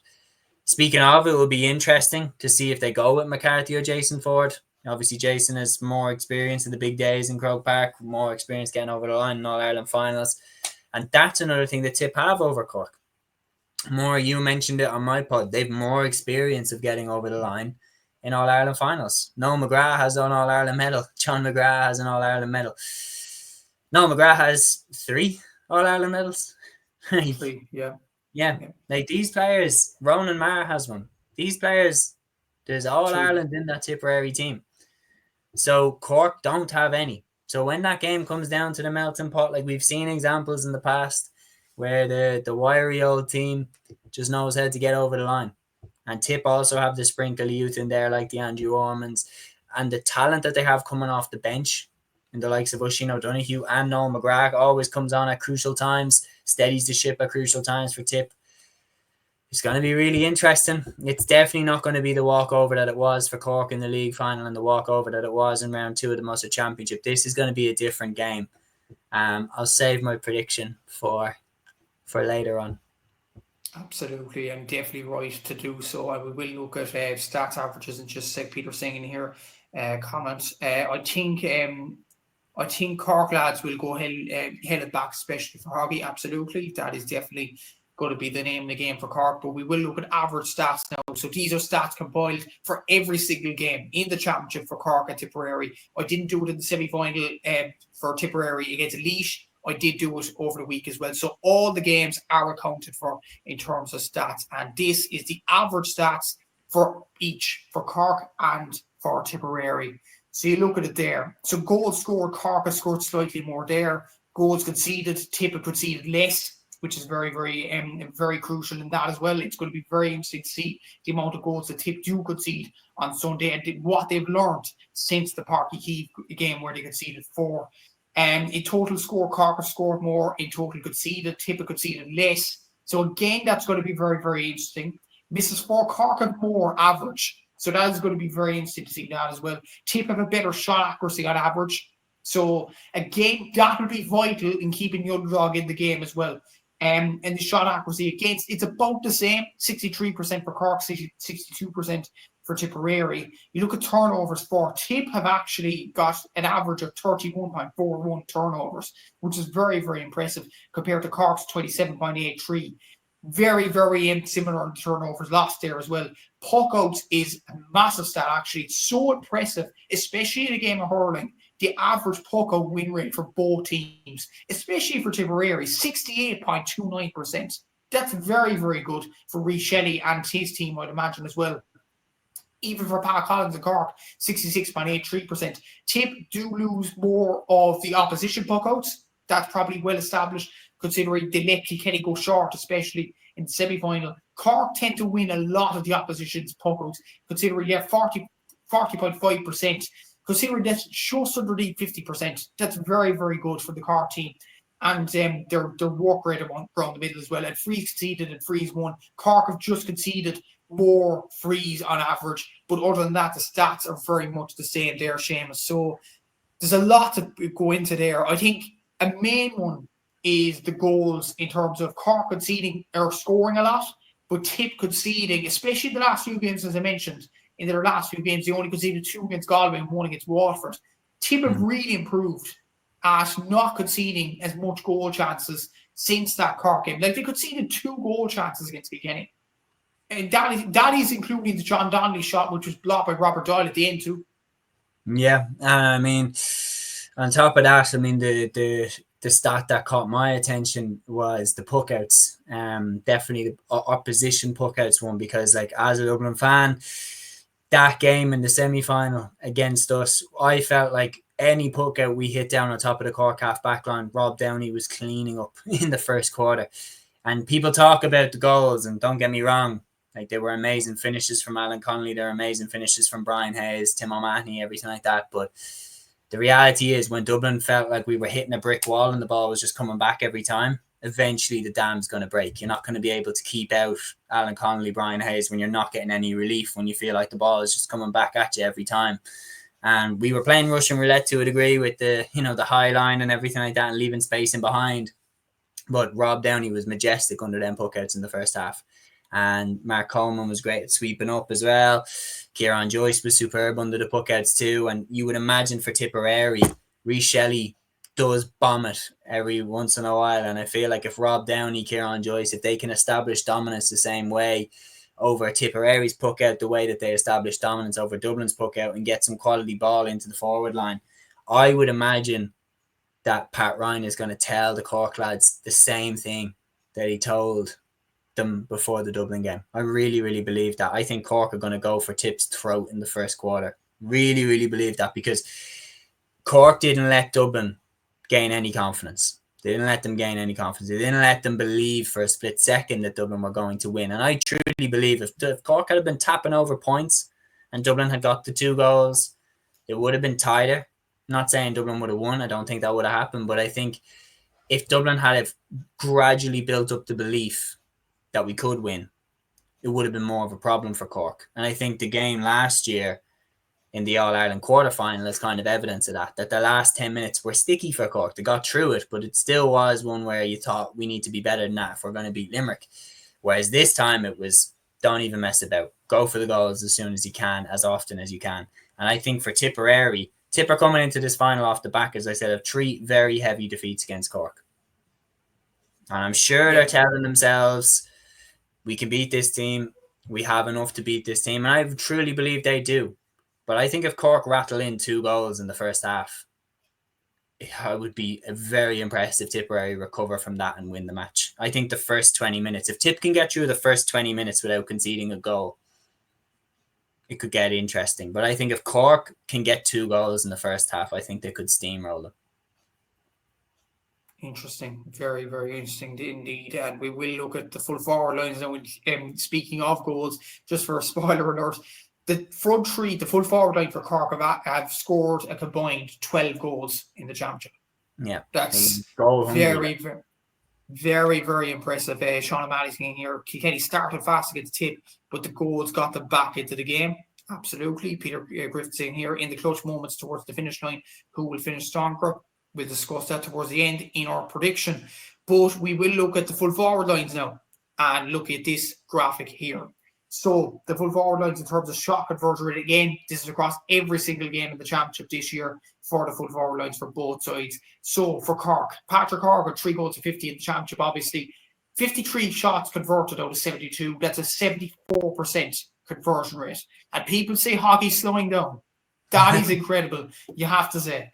Speaking of, it will be interesting to see if they go with McCarthy or Jason Ford. Obviously, Jason has more experience in the big days in Croke Park, more experience getting over the line in All-Ireland finals. And that's another thing that Tip have over Cork. More, you mentioned it on my pod, they've more experience of getting over the line in All-Ireland finals. Noel McGrath has an All-Ireland medal. John McGrath has an All-Ireland medal. Noel McGrath has 3 All-Ireland medals. 3, yeah. Yeah, like these players, Ronan Maher has one. These players, there's All-Ireland in that Tipperary team. So Cork don't have any. So when that game comes down to the melting pot, like we've seen examples in the past where the wiry old team just knows how to get over the line. And Tip also have the sprinkle of youth in there, like the Andrew Ormonds, and the talent that they have coming off the bench, in the likes of Oisin O'Donoghue and Noel McGrath, always comes on at crucial times, steadies the ship at crucial times for Tip. It's going to be really interesting. It's definitely not going to be the walkover that it was for Cork in the league final and the walkover that it was in round 2 of the Munster Championship. This is going to be a different game. I'll save my prediction for later on. Absolutely, and definitely right to do so. And we will look at stats averages and just say Peter saying in here comments. I think Cork lads will go held back, especially for hockey. Absolutely, that is definitely going to be the name of the game for Cork. But we will look at average stats now. So these are stats compiled for every single game in the championship for Cork and Tipperary. I didn't do it in the semi-final for Tipperary against Laois. I did do it over the week as well. So all the games are accounted for in terms of stats. And this is the average stats for each, for Cork and for Tipperary. So you look at it there. So goals scored, Cork has scored slightly more there. Goals conceded, Tip conceded less, which is very, very crucial in that as well. It's going to be very interesting to see the amount of goals that Tip do concede on Sunday and what they've learned since the Páirc Uí Chaoimh game where they conceded 4. In total score, Cork have scored more. In total conceded, Tip conceded less. So again, that's going to be very, very interesting. Misses 4, Cork have more average. So that is going to be very interesting to see that as well. Tip have a better shot accuracy on average. So again, that will be vital in keeping the underdog in the game as well. And the shot accuracy against, it's about the same, 63% for Cork, 62% for Tipperary. You look at turnovers for Tip have actually got an average of 31.41 turnovers, which is very, very impressive compared to Cork's 27.83. Very, very similar on turnovers lost there as well. Puck outs is a massive stat, actually. It's so impressive, especially in a game of hurling. The average puck out win rate for both teams, especially for Tipperary, 68.29%. That's very, very good for Rhys Shelley and his team, I'd imagine, as well. Even for Pat Collins and Cork, 66.83%. Tip do lose more of the opposition puck outs. That's probably well established, considering they let Kilkenny go short, especially in the semi-final. Cork tend to win a lot of the opposition's puck outs, considering they have 40.5%. Considering that's just underneath 50%, that's very, very good for the Cork team. And their work rate around the middle as well. And frees conceded and frees won. Cork have just conceded more frees on average. But other than that, the stats are very much the same there, Séamus. So there's a lot to go into there. I think a main one is the goals in terms of Cork conceding or scoring a lot, but Tip conceding, especially the last few games, as I mentioned. In their last few games, they only conceded 2 against Galway and 1 against Waterford. Tip have really improved at not conceding as much goal chances since that Cork game. Like, they conceded 2 goal chances against Kilkenny. And that is including the John Donnelly shot, which was blocked by Robert Doyle at the end too. Yeah, I mean, on top of that, I mean, the stat that caught my attention was the puckouts. Definitely the opposition puckouts one, because, like, as a Dublin fan, that game in the semi-final against us, I felt like any puck out we hit down on top of the Cork half backline, Rob Downey was cleaning up in the first quarter. And people talk about the goals, and don't get me wrong, like, they were amazing finishes from Alan Connolly, they were amazing finishes from Brian Hayes, Tim O'Mahony, everything like that. But the reality is, when Dublin felt like we were hitting a brick wall and the ball was just coming back every time, eventually the dam's going to break. You're not going to be able to keep out Alan Connolly, Brian Hayes when you're not getting any relief, when you feel like the ball is just coming back at you every time. And we were playing Russian roulette to a degree with the high line and everything like that, and leaving space in behind. But Rob Downey was majestic under them puckouts in the first half. And Mark Coleman was great at sweeping up as well. Kieran Joyce was superb under the puckouts too. And you would imagine for Tipperary, Rhys Shelley does bomb it every once in a while. And I feel like if Rob Downey, Kieran Joyce, if they can establish dominance the same way over Tipperary's puck out, the way that they established dominance over Dublin's puck out, and get some quality ball into the forward line, I would imagine that Pat Ryan is going to tell the Cork lads the same thing that he told them before the Dublin game. I really, really believe that. I think Cork are going to go for Tip's throat in the first quarter. Really, really believe that, because Cork didn't let Dublin gain any confidence. They didn't let them gain any confidence. They didn't let them believe for a split second that Dublin were going to win. And I truly believe if Cork had been tapping over points and Dublin had got the 2 goals, it would have been tighter. I'm not saying Dublin would have won. I don't think that would have happened. But I think if Dublin had gradually built up the belief that we could win, it would have been more of a problem for Cork. And I think the game last year in the All-Ireland quarterfinal is kind of evidence of that the last 10 minutes were sticky for Cork. They got through it, but it still was one where you thought we need to be better than that if we're going to beat Limerick. Whereas this time it was, don't even mess about. Go for the goals as soon as you can, as often as you can. And I think for Tipperary, Tipper coming into this final off the back, as I said, of 3 very heavy defeats against Cork. And I'm sure they're telling themselves, we can beat this team. We have enough to beat this team. And I truly believe they do. But I think if Cork rattle in 2 goals in the first half, it would be a very impressive Tipperary recover from that and win the match. I think the first 20 minutes, if Tip can get through the first 20 minutes without conceding a goal, it could get interesting. But I think if Cork can get 2 goals in the first half, I think they could steamroll them. Interesting. Very, very interesting indeed. And we will look at the full forward lines now. Speaking of goals, just for a spoiler alert, the front 3, the full forward line for Cork have scored a combined 12 goals in the championship. Yeah. That's very, very, very impressive. Sean O'Malley's in here. Kilkenny started fast against Tip, but the goals got them back into the game. Absolutely. Peter Griffiths in here in the clutch moments towards the finish line. Who will finish stronger? We'll discuss that towards the end in our prediction. But we will look at the full forward lines now and look at this graphic here. So the full forward lines in terms of shot conversion rate, again, this is across every single game in the championship this year for the full forward lines for both sides. So for Cork, Patrick Cork got 3 goals to 50 in the championship, obviously. 53 shots converted out of 72. That's a 74% conversion rate. And people say hockey's slowing down. That is incredible, you have to say.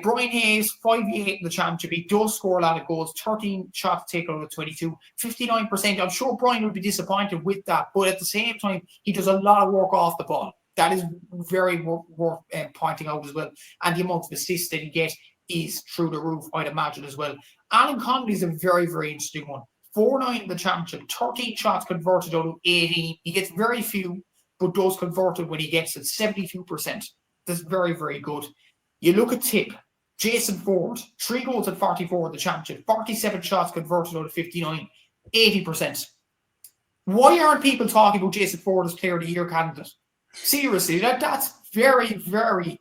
Brian Hayes, 5-8 in the championship. He does score a lot of goals. 13 shots taken out of 22. 59%. I'm sure Brian would be disappointed with that. But at the same time, he does a lot of work off the ball. That is very worth pointing out as well. And the amount of assists that he gets is through the roof, I'd imagine, as well. Alan Connolly is a very, very interesting one. 4-9 in the championship. 13 shots converted out of 18. He gets very few, but does convert it when he gets it. 72%. That's very, very good. You look at Tip, Jason Ford, 3 goals at 44 in the championship, 47 shots converted out of 59, 80%. Why aren't people talking about Jason Ford as Player of the Year candidate? Seriously, that's very, very,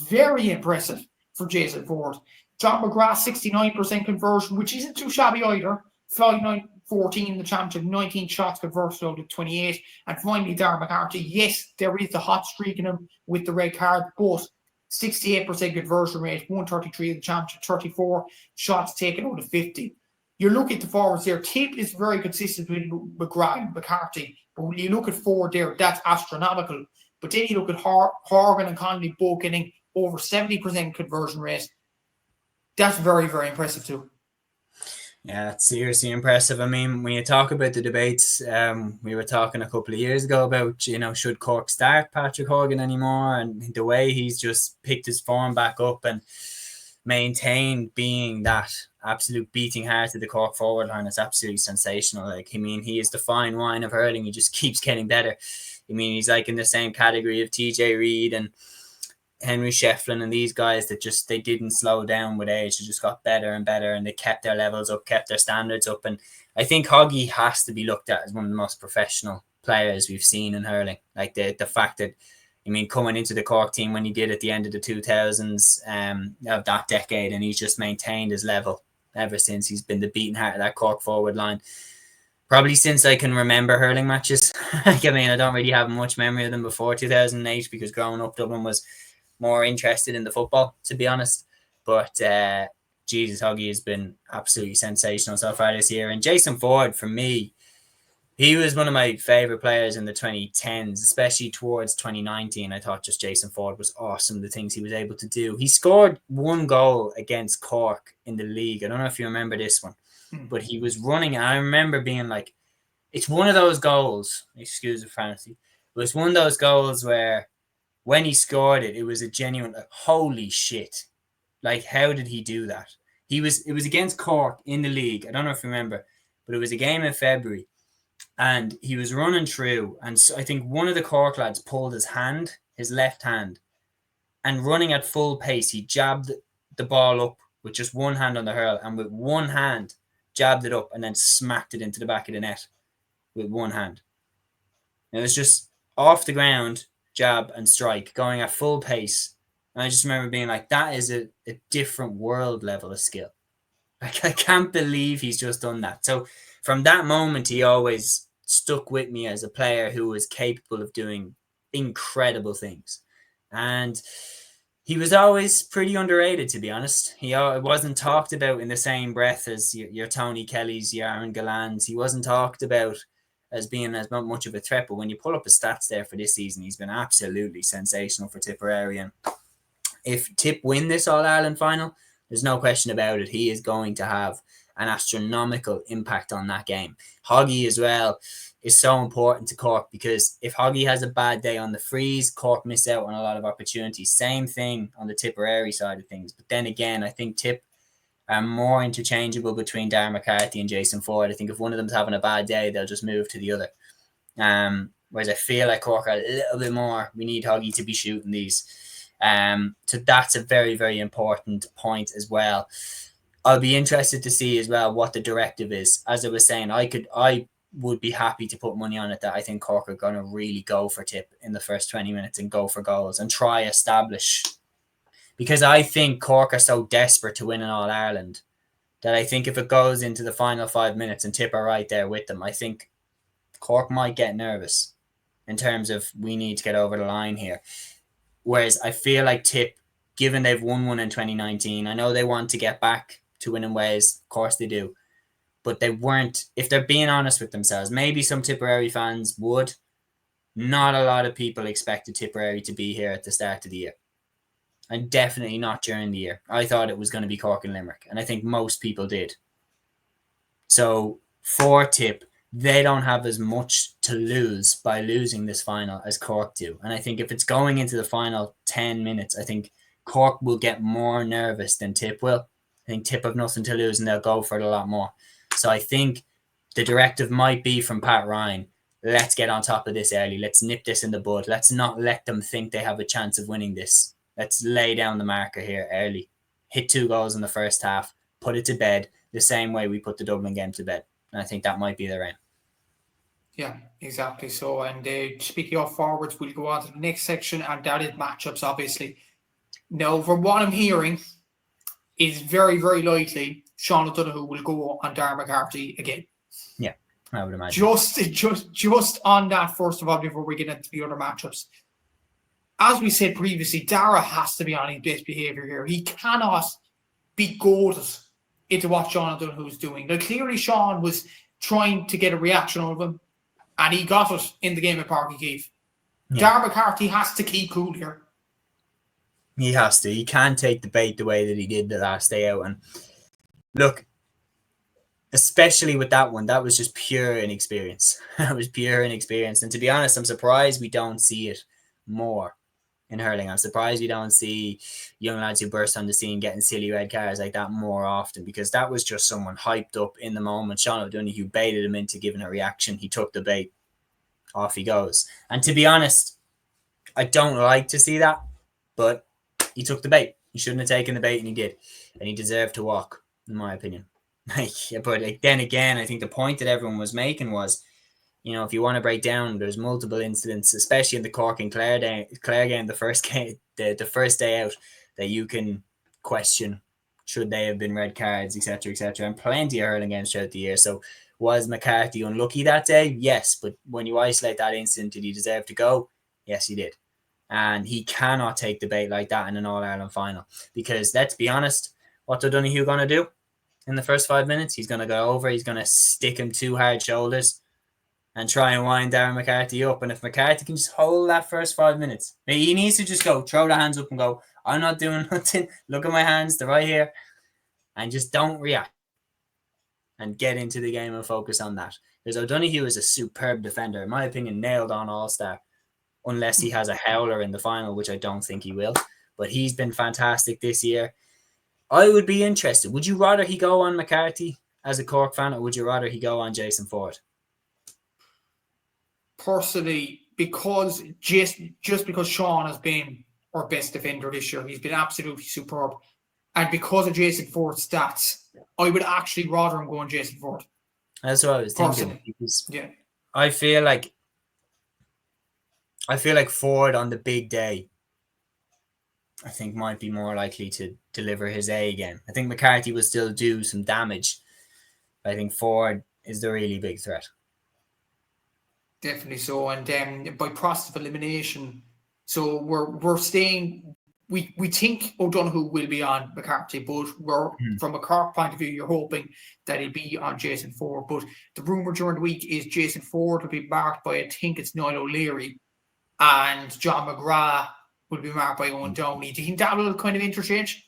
very impressive for Jason Ford. John McGrath, 69% conversion, which isn't too shabby either. 5-9-14 in the championship, 19 shots converted out of 28. And finally, Darren McCarthy. Yes, there is the hot streak in him with the red card, but 68% conversion rate, 133 in the championship, 34 shots taken out of 50. You look at the forwards there, Tip is very consistent with McGrath and McCarthy, but when you look at Ford there, that's astronomical. But then you look at Horgan and Connolly both getting over 70% conversion rate. That's very, very impressive too. Yeah, that's seriously impressive. I mean, when you talk about the debates, we were talking a couple of years ago about, should Cork start Patrick Horgan anymore? And the way he's just picked his form back up and maintained being that absolute beating heart of the Cork forward line is absolutely sensational. He is the fine wine of hurling. He just keeps getting better. He's like in the same category of TJ Reid and Henry Shefflin and these guys that they didn't slow down with age. They just got better and better, and they kept their levels up, kept their standards up. And I think Hoggy has to be looked at as one of the most professional players we've seen in hurling. Like the fact that, coming into the Cork team when he did at the end of the 2000s of that decade, and he's just maintained his level ever since. He's been the beating heart of that Cork forward line. Probably since I can remember hurling matches. I don't really have much memory of them before 2008 because growing up, Dublin was more interested in the football, to be honest. But Jesus, Hoggy has been absolutely sensational so far this year. And Jason Ford, for me, he was one of my favourite players in the 2010s, especially towards 2019. I thought just Jason Ford was awesome, the things he was able to do. He scored 1 goal against Cork in the league. I don't know if you remember this one, but he was running. And I remember being like, it's one of those goals, excuse the fantasy, it was one of those goals where when he scored it, it was a genuine, holy shit. Like, how did he do that? It was against Cork in the league. I don't know if you remember, but it was a game in February, and he was running through, and I think one of the Cork lads pulled his left hand, and running at full pace, he jabbed the ball up with just one hand on the hurl, and with one hand jabbed it up and then smacked it into the back of the net with one hand. And it was just off the ground, jab and strike, going at full pace. And I just remember being like, that is a different world level of skill. Like, I can't believe he's just done that. So from that moment, he always stuck with me as a player who was capable of doing incredible things. And he was always pretty underrated, to be honest. He wasn't talked about in the same breath as your Tony Kellys, your Aaron Gallans. He wasn't talked about as being as much of a threat. But when you pull up his stats there for this season, he's been absolutely sensational for Tipperary. And if Tip win this All-Ireland final, there's no question about it. He is going to have an astronomical impact on that game. Hoggy as well is so important to Cork, because if Hoggy has a bad day on the freeze, Cork miss out on a lot of opportunities. Same thing on the Tipperary side of things. But then again, I think Tip are more interchangeable between Darren McCarthy and Jason Ford. I think if one of them's having a bad day, they'll just move to the other. Whereas I feel like Cork are a little bit more, we need Hoggy to be shooting these. So that's a very, very important point as well. I'll be interested to see as well what the directive is. As I was saying, I would be happy to put money on it that I think Cork are going to really go for Tip in the first 20 minutes and go for goals and try establish. Because I think Cork are so desperate to win an All-Ireland that I think if it goes into the final 5 minutes and Tip are right there with them, I think Cork might get nervous in terms of we need to get over the line here. Whereas I feel like Tip, given they've won one in 2019, I know they want to get back to winning ways. Of course they do. But they weren't, if they're being honest with themselves, maybe some Tipperary fans would. Not a lot of people expected Tipperary to be here at the start of the year. And definitely not during the year. I thought it was going to be Cork and Limerick. And I think most people did. So for Tip, they don't have as much to lose by losing this final as Cork do. And I think if it's going into the final 10 minutes, I think Cork will get more nervous than Tip will. I think Tip have nothing to lose and they'll go for it a lot more. So I think the directive might be from Pat Ryan, let's get on top of this early. Let's nip this in the bud. Let's not let them think they have a chance of winning this. Let's lay down the marker here early. Hit 2 goals in the first half. Put it to bed the same way we put the Dublin game to bed. And I think that might be their aim. Yeah, exactly. So, and speaking of forwards, we'll go on to the next section, and that is matchups, obviously. Now, from what I'm hearing, it's very, very likely Sean O'Donoghue will go on Darren McCarthy again. Yeah, I would imagine. Just on that, first of all, before we get into the other matchups. As we said previously, Dara has to be on his best behaviour here. He cannot be goaded into what Sean O'Donoghue's doing. Now, clearly, Sean was trying to get a reaction out of him, and he got it in the game at Páirc Uí Chaoimh. Yeah. Darren McCarthy has to keep cool here. He has to. He can't take the bait the way that he did the last day out. And look, especially with that one, that was just pure inexperience. That was pure inexperience. And to be honest, I'm surprised we don't see it more in hurling. I'm surprised we don't see young lads who burst on the scene getting silly red cards like that more often, because that was just someone hyped up in the moment. Sean O'Donoghue baited him into giving a reaction. He took the bait. Off he goes. And to be honest, I don't like to see that, but he took the bait. He shouldn't have taken the bait, and he did. And he deserved to walk, in my opinion. But then again, I think the point that everyone was making was, you know, if you want to break down, there's multiple incidents, especially in the Cork and Clare game, the first day out, that you can question should they have been red cards, etc., etc., and plenty of hurling games throughout the year. So was McCarthy unlucky that day? Yes, but when you isolate that incident, did he deserve to go? Yes, he did. And he cannot take the bait like that in an All-Ireland final, because let's be honest, what's O'Donoghue going to do in the first 5 minutes? He's going to go over, he's going to stick him 2 hard shoulders and try and wind Darren McCarthy up. And if McCarthy can just hold that first 5 minutes, he needs to just go, throw the hands up and go, I'm not doing nothing. Look at my hands, they're right here. And just don't react. And get into the game and focus on that. Because O'Donoghue is a superb defender. In my opinion, nailed on All-Star. Unless he has a howler in the final, which I don't think he will. But he's been fantastic this year. I would be interested. Would you rather he go on McCarthy as a Cork fan, or would you rather he go on Jason Ford? Personally, because just because Sean has been our best defender this year, he's been absolutely superb. And because of Jason Ford's stats, I would actually rather him go on Jason Ford. That's what I was thinking. Personally. Because Yeah. I feel like Ford on the big day, I think, might be more likely to deliver his A game. I think McCarthy will still do some damage. But I think Ford is the really big threat. Definitely so. And by process of elimination, so we're staying. We think O'Donoghue will be on McCarthy, but from a Cork point of view, you're hoping that he'll be on Jason Ford. But the rumour during the week is Jason Ford will be marked by, I think it's Niall O'Leary, and John McGrath will be marked by Owen Downey. Do you think that will kind of interchange?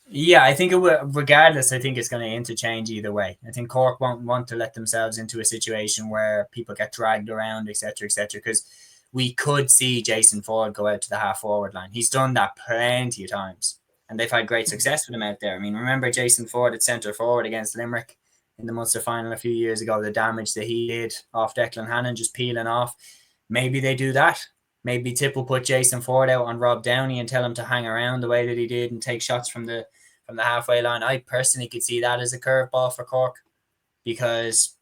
Yeah, I think it will. Regardless, I think it's going to interchange either way. I think Cork won't want to let themselves into a situation where people get dragged around, etc., etc. Because we could see Jason Ford go out to the half forward line. He's done that plenty of times, and they've had great success with him out there. I mean, remember Jason Ford at centre forward against Limerick in the Munster final a few years ago? The damage that he did off Declan Hannon, just peeling off. Maybe they do that. Maybe Tip will put Jason Ford out on Rob Downey and tell him to hang around the way that he did and take shots from the halfway line. I personally could see that as a curveball for Cork, because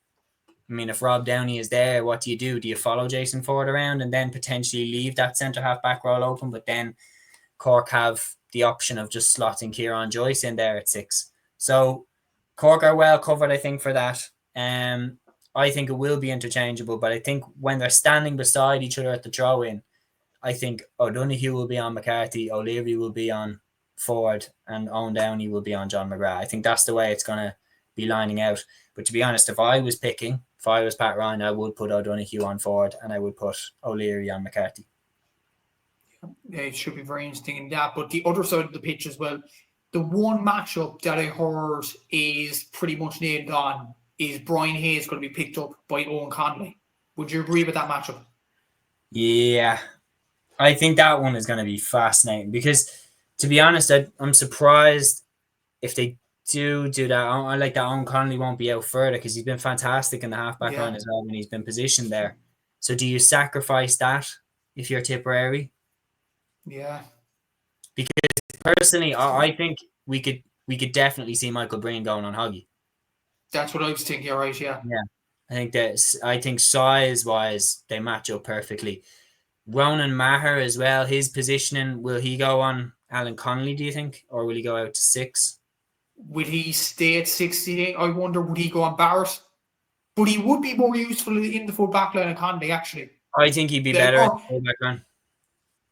I mean, if Rob Downey is there, what do? Do you follow Jason Ford around and then potentially leave that centre half back role open? But then Cork have the option of just slotting Kieran Joyce in there at 6. So Cork are well covered, I think, for that. I think it will be interchangeable, but I think when they're standing beside each other at the throw-in, I think O'Donoghue will be on McCarthy, O'Leary will be on Ford, and Owen Downey will be on John McGrath. I think that's the way it's going to be lining out. But to be honest, if I was Pat Ryan, I would put O'Donoghue on Ford and I would put O'Leary on McCarthy. Yeah, it should be very interesting in that. But the other side of the pitch as well, the one matchup that I heard is pretty much nailed on is Brian Hayes going to be picked up by Owen Conley. Would you agree with that matchup? Yeah, I think that one is going to be fascinating because, to be honest, I'm surprised if they do that. I like that Owen Connolly won't be out further because he's been fantastic in the halfback line as well when he's been positioned there. So do you sacrifice that if you're Tipperary? Yeah. Because personally, I think we could definitely see Michael Breen going on Hoggy. That's what I was thinking, right? Yeah. Yeah. I think size-wise, they match up perfectly. Ronan Maher as well, his positioning, will he go on Alan Connolly, do you think? Or will he go out to 6? Will he stay at 60? I wonder, would he go on Barrett? But he would be more useful in the full back line of Conley, actually. I think he'd be better at the full back line.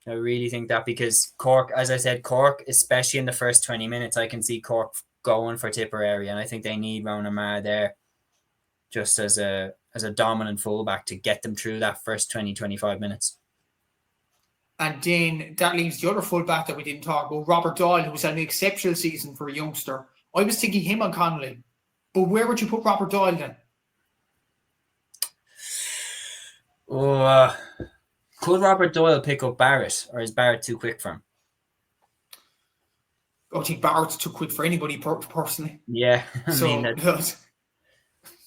I really think that, because Cork, as I said, especially in the first 20 minutes, I can see Cork going for Tipperary, and I think they need Ronan Maher there just as a dominant fullback to get them through that first 20-25 minutes. And then that leaves the other fullback that we didn't talk about, Robert Doyle, who's had an exceptional season for a youngster. I was thinking him on Connolly. But where would you put Robert Doyle then? Could Robert Doyle pick up Barrett, or is Barrett too quick for him? I think Barrett's too quick for anybody, personally. Yeah, I mean, that's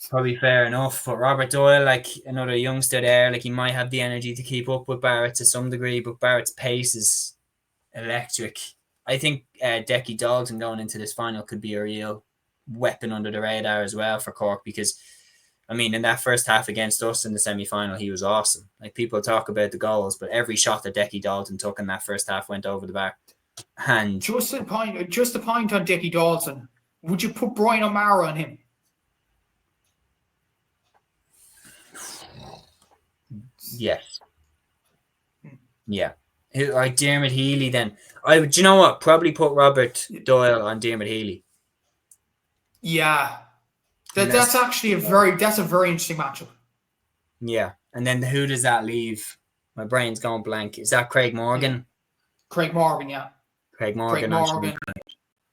probably fair enough. But Robert Doyle, like another youngster there, like he might have the energy to keep up with Barrett to some degree, but Barrett's pace is electric. I think Decky Dalton going into this final could be a real weapon under the radar as well for Cork, because I mean, in that first half against us in the semi-final, he was awesome. Like, people talk about the goals, but every shot that Decky Dalton took in that first half went over the bar. And just a point on Decky Dalton. Would you put Brian O'Mara on him? Yes. Yeah. Like Dermot Healy then. Do you know what? Probably put Robert Doyle on Dermot Healy. Yeah. That's actually a very interesting matchup. Yeah. And then who does that leave? My brain's going blank. Is that Craig Morgan? Yeah. Craig Morgan, yeah. Craig Morgan. Do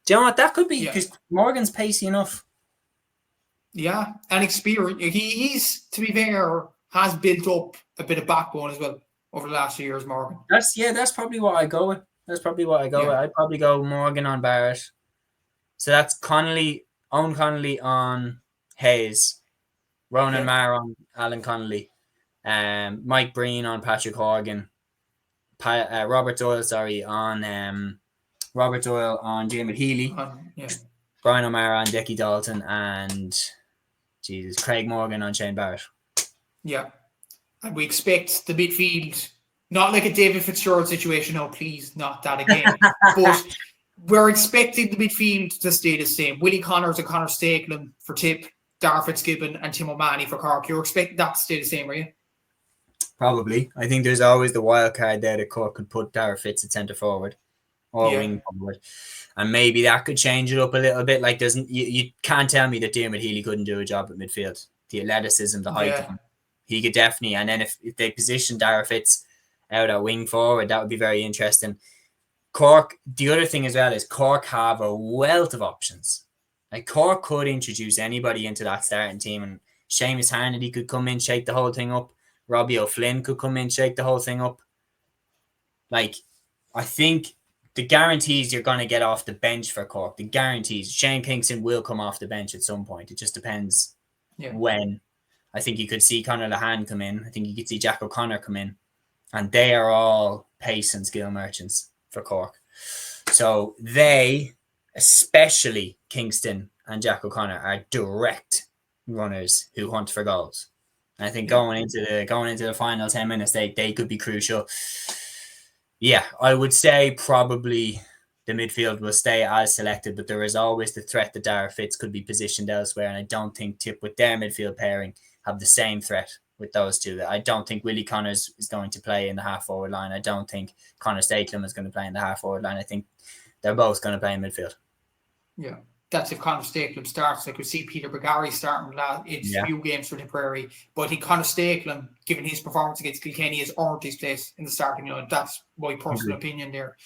you know what? That could be, because Morgan's pacey enough. Yeah. And experience. He's, to be fair, has built up a bit of backbone as well over the last few years, Morgan. That's probably what I go with. I'd probably go Morgan on Barrett. So that's Owen Connolly on Hayes, Ronan Maher on Alan Connolly, Mike Breen on Patrick Horgan, Robert Doyle, on Robert Doyle on Jamie Healy, Brian O'Mara on Dickie Dalton, and Craig Morgan on Shane Barrett. Yeah. And we expect the midfield, not like a David Fitzgerald situation. No, please, not that again. But we're expecting the midfield to stay the same. Willie Connors and Conor Stakelum for Tip, Dar Fitzgibbon and Tim O'Mahony for Cork. You're expecting that to stay the same, are you? Probably. I think there's always the wild card there that Cork could put Dar Fitz at centre forward or wing forward. And maybe that could change it up a little bit. Like, you can't tell me that Dermot Healy couldn't do a job at midfield. The athleticism, the height of him. He could definitely. And then if they position Dar Fitz out at wing forward, that would be very interesting. Cork, the other thing as well is Cork have a wealth of options. Like, Cork could introduce anybody into that starting team, and Séamus Hannity could come in, shake the whole thing up. Robbie O'Flynn could come in, shake the whole thing up. Like, I think the guarantees you're going to get off the bench for Cork, the guarantees, Shane Kingston will come off the bench at some point. It just depends when. I think you could see Conor Lahan come in. I think you could see Jack O'Connor come in. And they are all pace and skill merchants for Cork. So they, especially Kingston and Jack O'Connor, are direct runners who hunt for goals. And I think going into the final 10 minutes, they could be crucial. Yeah, I would say probably the midfield will stay as selected, but there is always the threat that Dar Fitz could be positioned elsewhere. And I don't think Tip, with their midfield pairing, have the same threat with those two. I don't think Willie Connors is going to play in the half-forward line. I don't think Conor Stakelum is going to play in the half-forward line. I think they're both going to play in midfield. Yeah, that's if Conor Stakelum starts. Like, we see Peter Bagari starting in few games for Tipperary, but I think Conor Stakelum, given his performance against Kilkenny, has earned his place in the starting line. That's my personal opinion there.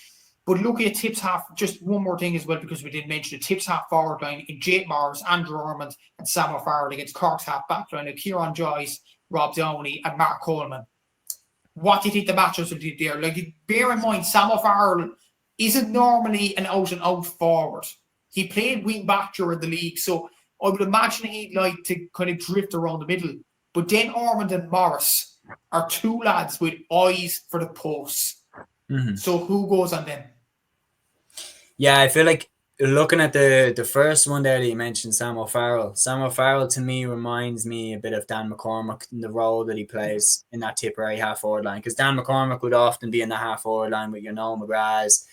But looking at Tip's half, just one more thing as well, because we didn't mention it, Tip's half forward line in Jake Morris, Andrew Ormond and Sam O'Farrell against Cork's half back line of Kieran Joyce, Rob Downey and Mark Coleman. What do you think the matchups will do there? Like, bear in mind, Sam O'Farrell isn't normally an out-and-out forward. He played wing back during the league, so I would imagine he'd like to kind of drift around the middle. But then Ormond and Morris are two lads with eyes for the posts. Mm-hmm. So who goes on them? Yeah, I feel like looking at the first one there that you mentioned, Sam O'Farrell to me reminds me a bit of Dan McCormack in the role that he plays in that Tipperary half-forward line, because Dan McCormack would often be in the half-forward line with Noel McGraths,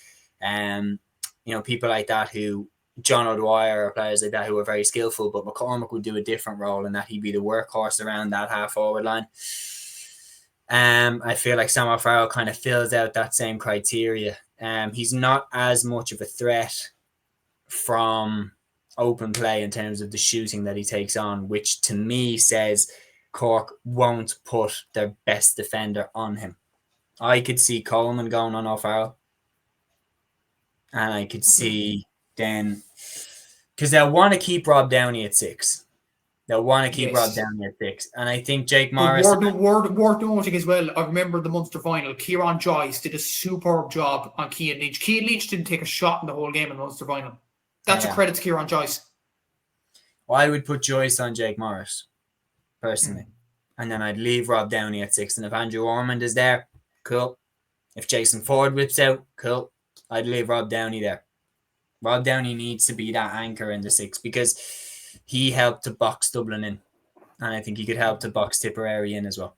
people like that, who John O'Dwyer or players like that who are very skillful, but McCormack would do a different role in that he'd be the workhorse around that half-forward line. I feel like Sam O'Farrell kind of fills out that same criteria. He's not as much of a threat from open play in terms of the shooting that he takes on, which to me says Cork won't put their best defender on him. I could see Coleman going on O'Farrell, and I could see then, because they'll want to keep Rob Downey at 6. They'll want to keep Rob Downey at 6. And I think Jake Morris... Worth noting as well, I remember the Munster final, Kieran Joyce did a superb job on Cian Lynch. Cian Lynch didn't take a shot in the whole game in the Munster final. That's a credit to Kieran Joyce. Well, I would put Joyce on Jake Morris, personally. And then I'd leave Rob Downey at 6. And if Andrew Ormond is there, cool. If Jason Ford whips out, cool. I'd leave Rob Downey there. Rob Downey needs to be that anchor in the 6, because he helped to box Dublin in. And I think he could help to box Tipperary in as well.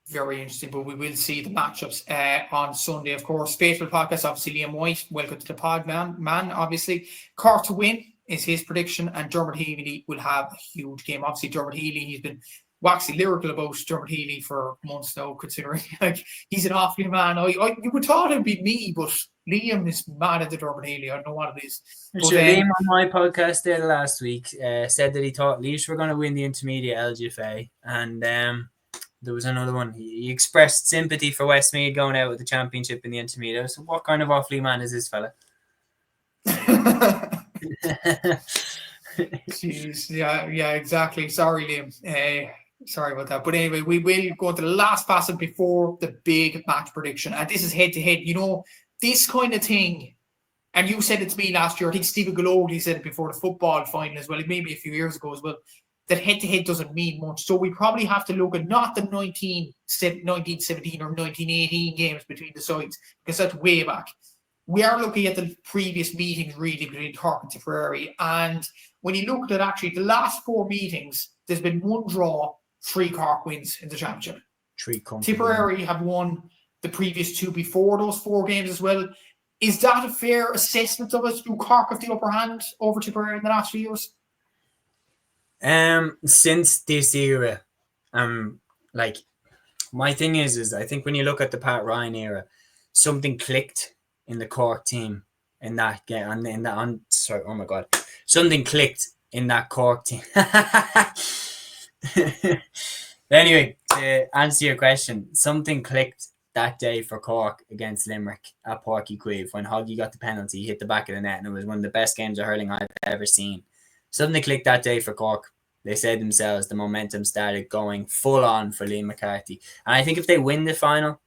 Very interesting, but we will see the matchups on Sunday, of course. Faithful podcast, obviously, Liam White. Welcome to the pod, man, obviously. Cork to win is his prediction, and Dermot Healy will have a huge game. Obviously, Dermot Healy, he's been waxing lyrical about Dermot Healy for months now, considering like he's an awfully man. You would thought it'd be me, but Liam is mad at the Dermot Healy. I don't know what it is. Liam on my podcast there last week said that he thought Laois were going to win the intermediate LGFA, and there was another one. He expressed sympathy for Westmeath going out with the championship in the intermediate. So what kind of awfully man is this fella? Jeez, yeah, exactly. Sorry, Liam. Sorry about that. But anyway, we will go to the last passage before the big match prediction. And this is head-to-head. You know, this kind of thing, And you said it to me last year, I think Stephen Galodi said it before the football final as well, maybe a few years ago as well, that head-to-head doesn't mean much. So we probably have to look at not the 1917 or 1918 games between the sides, because that's way back. We are looking at the previous meetings really between Cork and Tipperary. And when you looked at actually the last 4 meetings, there's been 1 draw, 3 Cork wins in the championship. 3 Tipperary have won the previous 2 before those 4 games as well. Is that a fair assessment of it? Do Cork have the upper hand over Tipperary in the last few years? Since this era, like my thing is I think when you look at the Pat Ryan era, something clicked in the Cork team in that game. Oh my god, something clicked in that Cork team. Anyway, to answer your question, something clicked that day for Cork against Limerick at Páirc Uí Chaoimh when Hoggy got the penalty, he hit the back of the net, and it was one of the best games of hurling I've ever seen. Something clicked that day for Cork. They said themselves the momentum started going full on for Liam McCarthy. And I think if they win the final,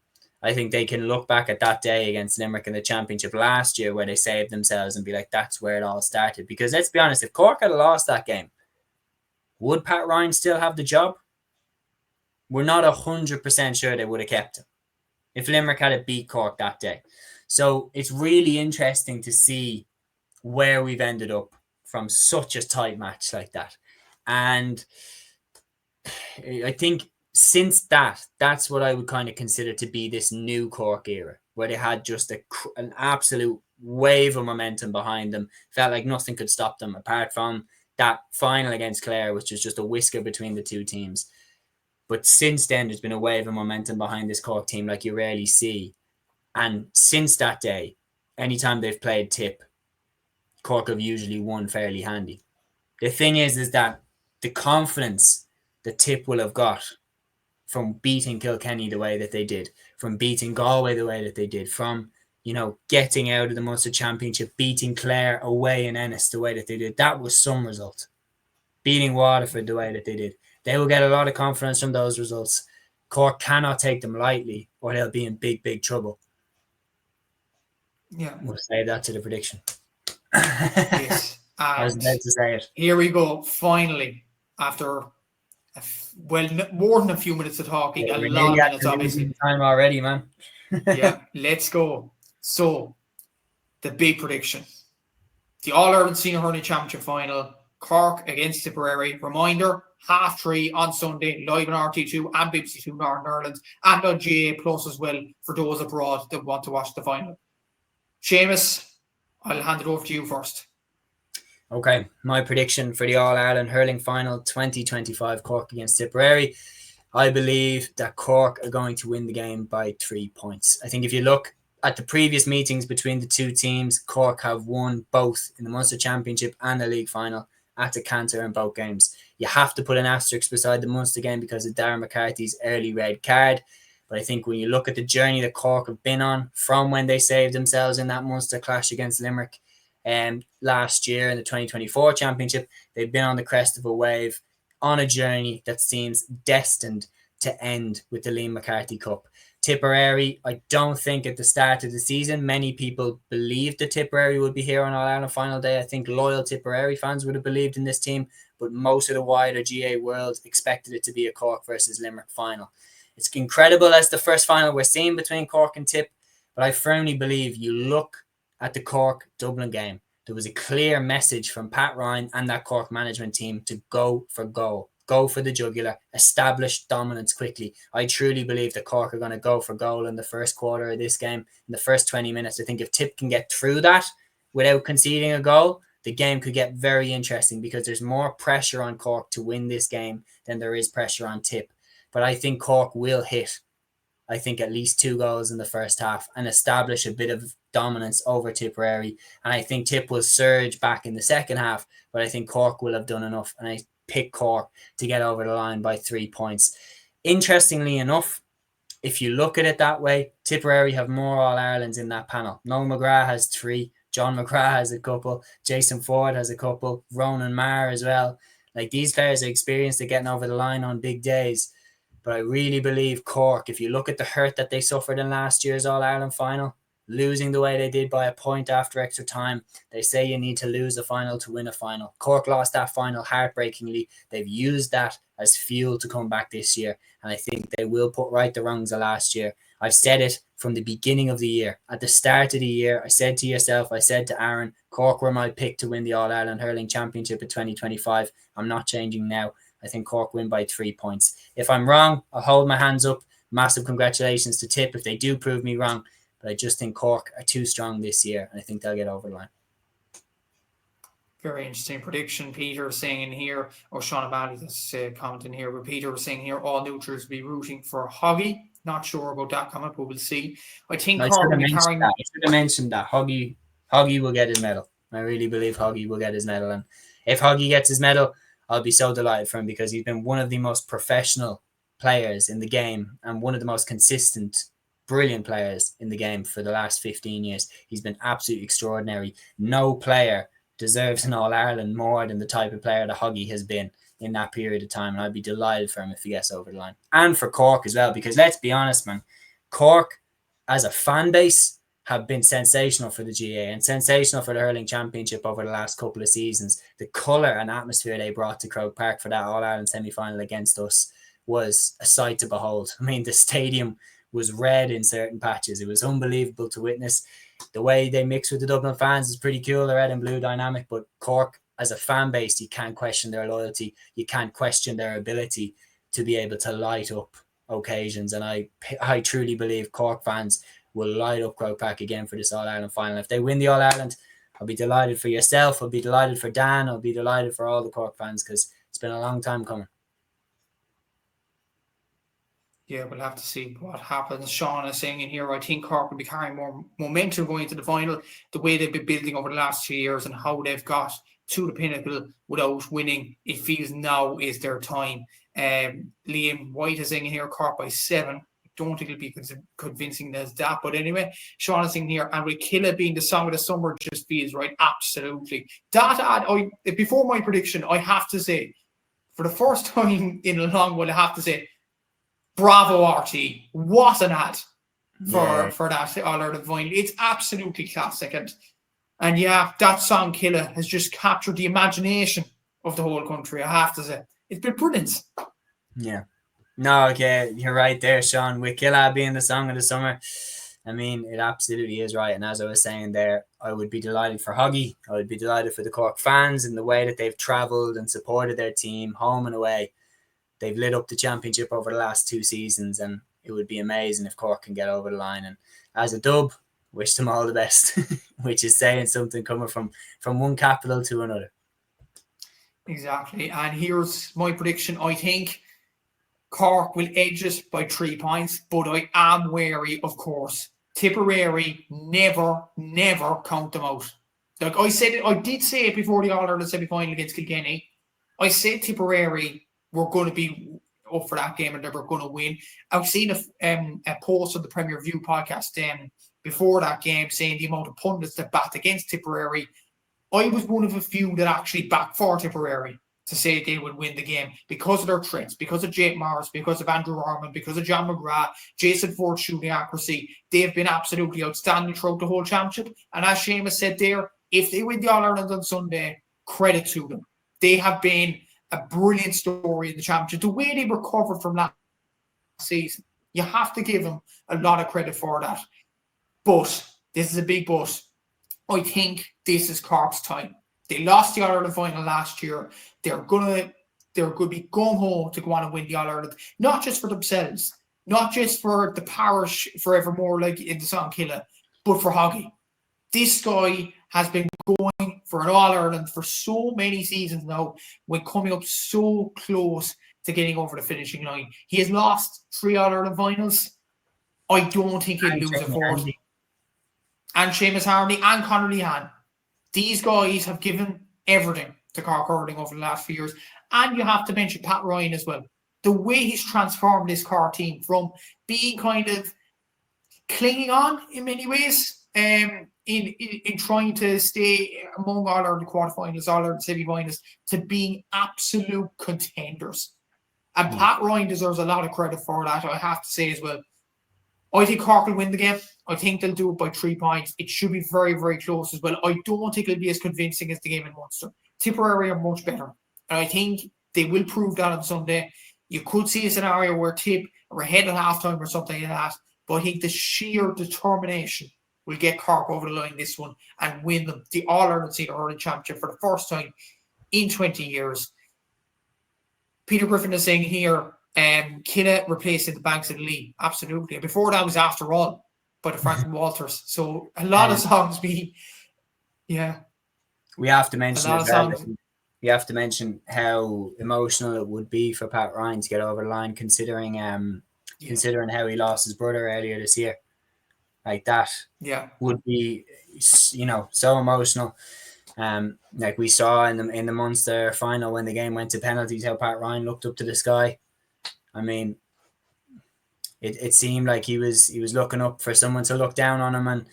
I think they can look back at that day against Limerick in the championship last year where they saved themselves and be like, that's where it all started. Because let's be honest, if Cork had lost that game, would Pat Ryan still have the job? We're not 100% sure they would have kept him if Limerick had beat Cork that day. So it's really interesting to see where we've ended up from such a tight match like that. And I think since that's what I would kind of consider to be this new Cork era, where they had just an absolute wave of momentum behind them. Felt like nothing could stop them apart from that final against Clare, which was just a whisker between the 2 teams. But since then, there's been a wave of momentum behind this Cork team like you rarely see. And since that day, anytime they've played Tip, Cork have usually won fairly handy. The thing is that the confidence that Tip will have got from beating Kilkenny the way that they did, from beating Galway the way that they did, from, getting out of the Munster Championship, beating Clare away in Ennis the way that they did, that was some result. Beating Waterford the way that they did. They will get a lot of confidence from those results. Cork cannot take them lightly or they'll be in big, big trouble. Yeah. We'll save that to the prediction. Yes. I was about to say it. Here we go. Finally, after more than a few minutes of talking, a lot of minutes, obviously. Time already, man. Yeah, let's go. So, the big prediction. The All-Ireland Senior Hurling Championship Final, Cork against Tipperary. Reminder, 3:30 on Sunday, live on RT2 and BBC2 Northern Ireland, and on GA Plus as well for those abroad that want to watch the final. Séamus, I'll hand it over to you first. Okay, my prediction for the All-Ireland Hurling Final 2025 Cork against Tipperary. I believe that Cork are going to win the game by 3 points. I think if you look at the previous meetings between the 2 teams, Cork have won both in the Munster Championship and the League Final at the canter in both games. You have to put an asterisk beside the Munster game because of Darren McCarthy's early red card. But I think when you look at the journey that Cork have been on from when they saved themselves in that Munster clash against Limerick last year in the 2024 championship, they've been on the crest of a wave on a journey that seems destined to end with the Liam McCarthy Cup. Tipperary, I don't think at the start of the season many people believed that Tipperary would be here on All-Ireland final day. I think loyal Tipperary fans would have believed in this team, but most of the wider GA world expected it to be a Cork versus Limerick final. It's incredible as the first final we're seeing between Cork and Tip, but I firmly believe you look at the Cork-Dublin game, there was a clear message from Pat Ryan and that Cork management team to go for goal. Go for the jugular, establish dominance quickly. I truly believe that Cork are going to go for goal in the first quarter of this game, in the first 20 minutes. I think if Tip can get through that without conceding a goal, the game could get very interesting because there's more pressure on Cork to win this game than there is pressure on Tip. But I think Cork will hit, I think, at least 2 goals in the first half and establish a bit of dominance over Tipperary. And I think Tip will surge back in the second half, but I think Cork will have done enough. And I pick Cork to get over the line by 3 points. Interestingly enough, if you look at it that way, Tipperary have more All-Irelands in that panel. Noel McGrath has 3, John McGrath has a couple, Jason Ford has a couple, Ronan Marr as well. Like, these players are experienced at getting over the line on big days. But I really believe Cork, if you look at the hurt that they suffered in last year's All-Ireland final, losing the way they did by a point after extra time. They say you need to lose a final to win a final. Cork lost that final heartbreakingly. They've used that as fuel to come back this year, and I think they will put right the wrongs of last year. I've said it from the beginning of the year. At the start of the year, I said to yourself, I said to Aaron, Cork were my pick to win the All-Ireland Hurling Championship in 2025. I'm not changing now. I think Cork win by 3 points. If I'm wrong, I'll hold my hands up. Massive congratulations to Tip if they do prove me wrong. But I just think Cork are too strong this year, and I think they'll get over the line. Very interesting prediction. Peter saying in here, or Sean O'Malley is commenting here, but Peter was saying here, all neutrals will be rooting for Hoggy. Not sure about that comment, but we'll see. I think Cork will be carrying... I should have mentioned that. Hoggy will get his medal. I really believe Hoggy will get his medal. And if Hoggy gets his medal, I'll be so delighted for him, because he's been one of the most professional players in the game and one of the most consistent, brilliant players in the game for the last 15 years. He's been absolutely extraordinary. No player deserves an All-Ireland more than the type of player that Hoggy has been in that period of time, and I'd be delighted for him if he gets over the line. And for Cork as well, because let's be honest, man, Cork as a fan base have been sensational for the GA and sensational for the Hurling Championship over the last couple of seasons. The colour and atmosphere they brought to Croke Park for that All-Ireland semi-final against us was a sight to behold. I mean, the stadium was red in certain patches. It was unbelievable to witness. The way they mix with the Dublin fans is pretty cool, the red and blue dynamic, but Cork as a fan base, you can't question their loyalty. You can't question their ability to be able to light up occasions. And I truly believe Cork fans will light up Croke Park again for this All-Ireland final. If they win the All-Ireland, I'll be delighted for yourself. I'll be delighted for Dan. I'll be delighted for all the Cork fans, because it's been a long time coming. Yeah, we'll have to see what happens. Sean is saying in here, I think Cork will be carrying more momentum going into the final, the way they've been building over the last 2 years and how they've got to the pinnacle without winning. It feels now is their time. Liam White is saying in here, Cork by 7. I don't think it'll be convincing as that. But anyway, Sean is saying here, and with Killa being the song of the summer just feels right. Absolutely. Before my prediction, I have to say, for the first time in a long while, I have to say, bravo, RT. What an ad for that All-Ireland vinyl. It's absolutely classic. And yeah, that song, Killa, has just captured the imagination of the whole country, I have to say. It's been brilliant. Yeah. No, okay, you're right there, Sean. With Killa being the song of the summer, I mean, it absolutely is right. And as I was saying there, I would be delighted for Hoggy. I would be delighted for the Cork fans and the way that they've travelled and supported their team home and away. They've lit up the championship over the last 2 seasons, and it would be amazing if Cork can get over the line. And as a dub, wish them all the best, which is saying something coming from one capital to another. Exactly. And here's my prediction. I think Cork will edge it by 3 points, but I am wary, of course. Tipperary, never count them out. Like I did say it before the All-Ireland semi-final against Kilkenny. I said Tipperary were going to be up for that game and they were going to win. I've seen a post on the Premier View podcast before that game saying the amount of pundits that backed against Tipperary. I was one of a few that actually backed for Tipperary to say they would win the game because of their threats, because of Jake Morris, because of Andrew Orman, because of John McGrath, Jason Ford shooting accuracy. They've been absolutely outstanding throughout the whole championship. And as Séamus said there, if they win the All-Ireland on Sunday, credit to them. They have been a brilliant story in the championship. The way they recovered from last season, you have to give them a lot of credit for that. But, this is a big but, I think this is Cork's time. They lost the All-Ireland final last year. They're going to be gung-ho to go on and win the All-Ireland, not just for themselves, not just for the parish forevermore like in the song Killa, but for Hoggy. This guy has been going for an All-Ireland for so many seasons now, when coming up so close to getting over the finishing line. He has lost 3 All-Ireland finals. I don't think he'll lose a 4th. And Séamus Harney and Conor Lehan. These guys have given everything to Cork hurling over the last few years. And you have to mention Pat Ryan as well. The way he's transformed this Cork team from being kind of clinging on in many ways, in trying to stay among All-Ireland quarterfinals, All-Ireland semi-finals, to being absolute contenders. And Pat Ryan deserves a lot of credit for that, I have to say as well. I think Cork will win the game. I think they'll do it by 3 points. It should be very, very close as well. I don't think it'll be as convincing as the game in Munster. Tipperary are much better. And I think they will prove that on Sunday. You could see a scenario where Tip are ahead at halftime or something like that. But I think the sheer determination will get Cork over the line this one and win them the All-Ireland Senior Hurling Championship for the first time in 20 years. Peter Griffin is saying here, Killa replacing the Banks of the Lee. Absolutely. And before that was After All by the Franklin Walters. So a lot of songs be, yeah. We have to mention we have to mention how emotional it would be for Pat Ryan to get over the line, considering how he lost his brother earlier this year. Like that would be, so emotional. Like we saw in the Munster final when the game went to penalties, how Pat Ryan looked up to the sky. I mean, it seemed like he was looking up for someone to look down on him, and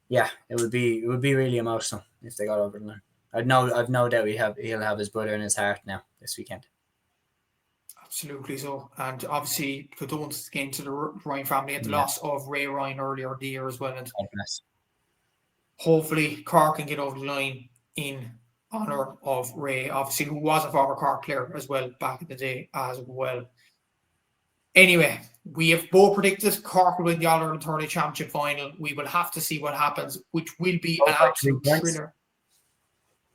it would be really emotional if they got over the line. I've no doubt he'll have his brother in his heart now this weekend. Absolutely so. And obviously, condolences again to the Ryan family at the loss of Ray Ryan earlier in the year as well. And hopefully, Cork can get over the line in honour of Ray, obviously, who was a former Cork player as well back in the day as well. Anyway, we have both predicted Cork will win the All-Ireland Hurling Championship final. We will have to see what happens, which will be an absolute thriller.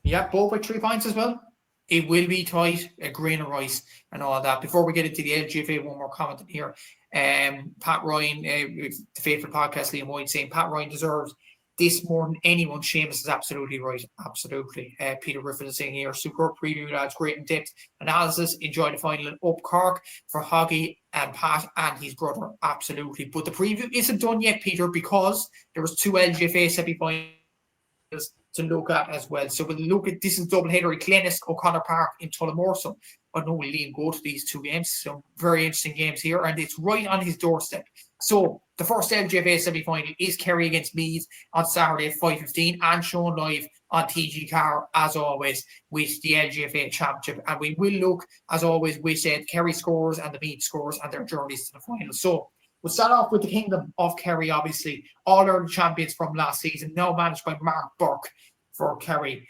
Yeah, both by 3 points as well. It will be tight, a grain of rice and all that. Before we get into the LGFA, one more comment in here. Pat Ryan, the faithful podcast, Liam White, saying Pat Ryan deserves this more than anyone. Séamus is absolutely right. Absolutely. Peter Griffin is saying here, superb preview, lads. Great in depth analysis. Enjoy the final in Up Cork for Hoggy and Pat and his brother. Absolutely. But the preview isn't done yet, Peter, because there was 2 LGFA semi-finals to look at as well. So we'll look at this is double header at Glennis, O'Connor Park in Tullamore. I know we'll Liam go to these 2 games. So very interesting games here, and it's right on his doorstep. So the first LGFA semi-final is Kerry against Meath on Saturday at 5:15 and shown live on TG Car as always with the LGFA Championship. And we will look as always with Kerry scores and the Meath scores and their journeys to the final. So we'll start off with the Kingdom of Kerry, obviously. All-Ireland champions from last season, now managed by Mark Burke for Kerry.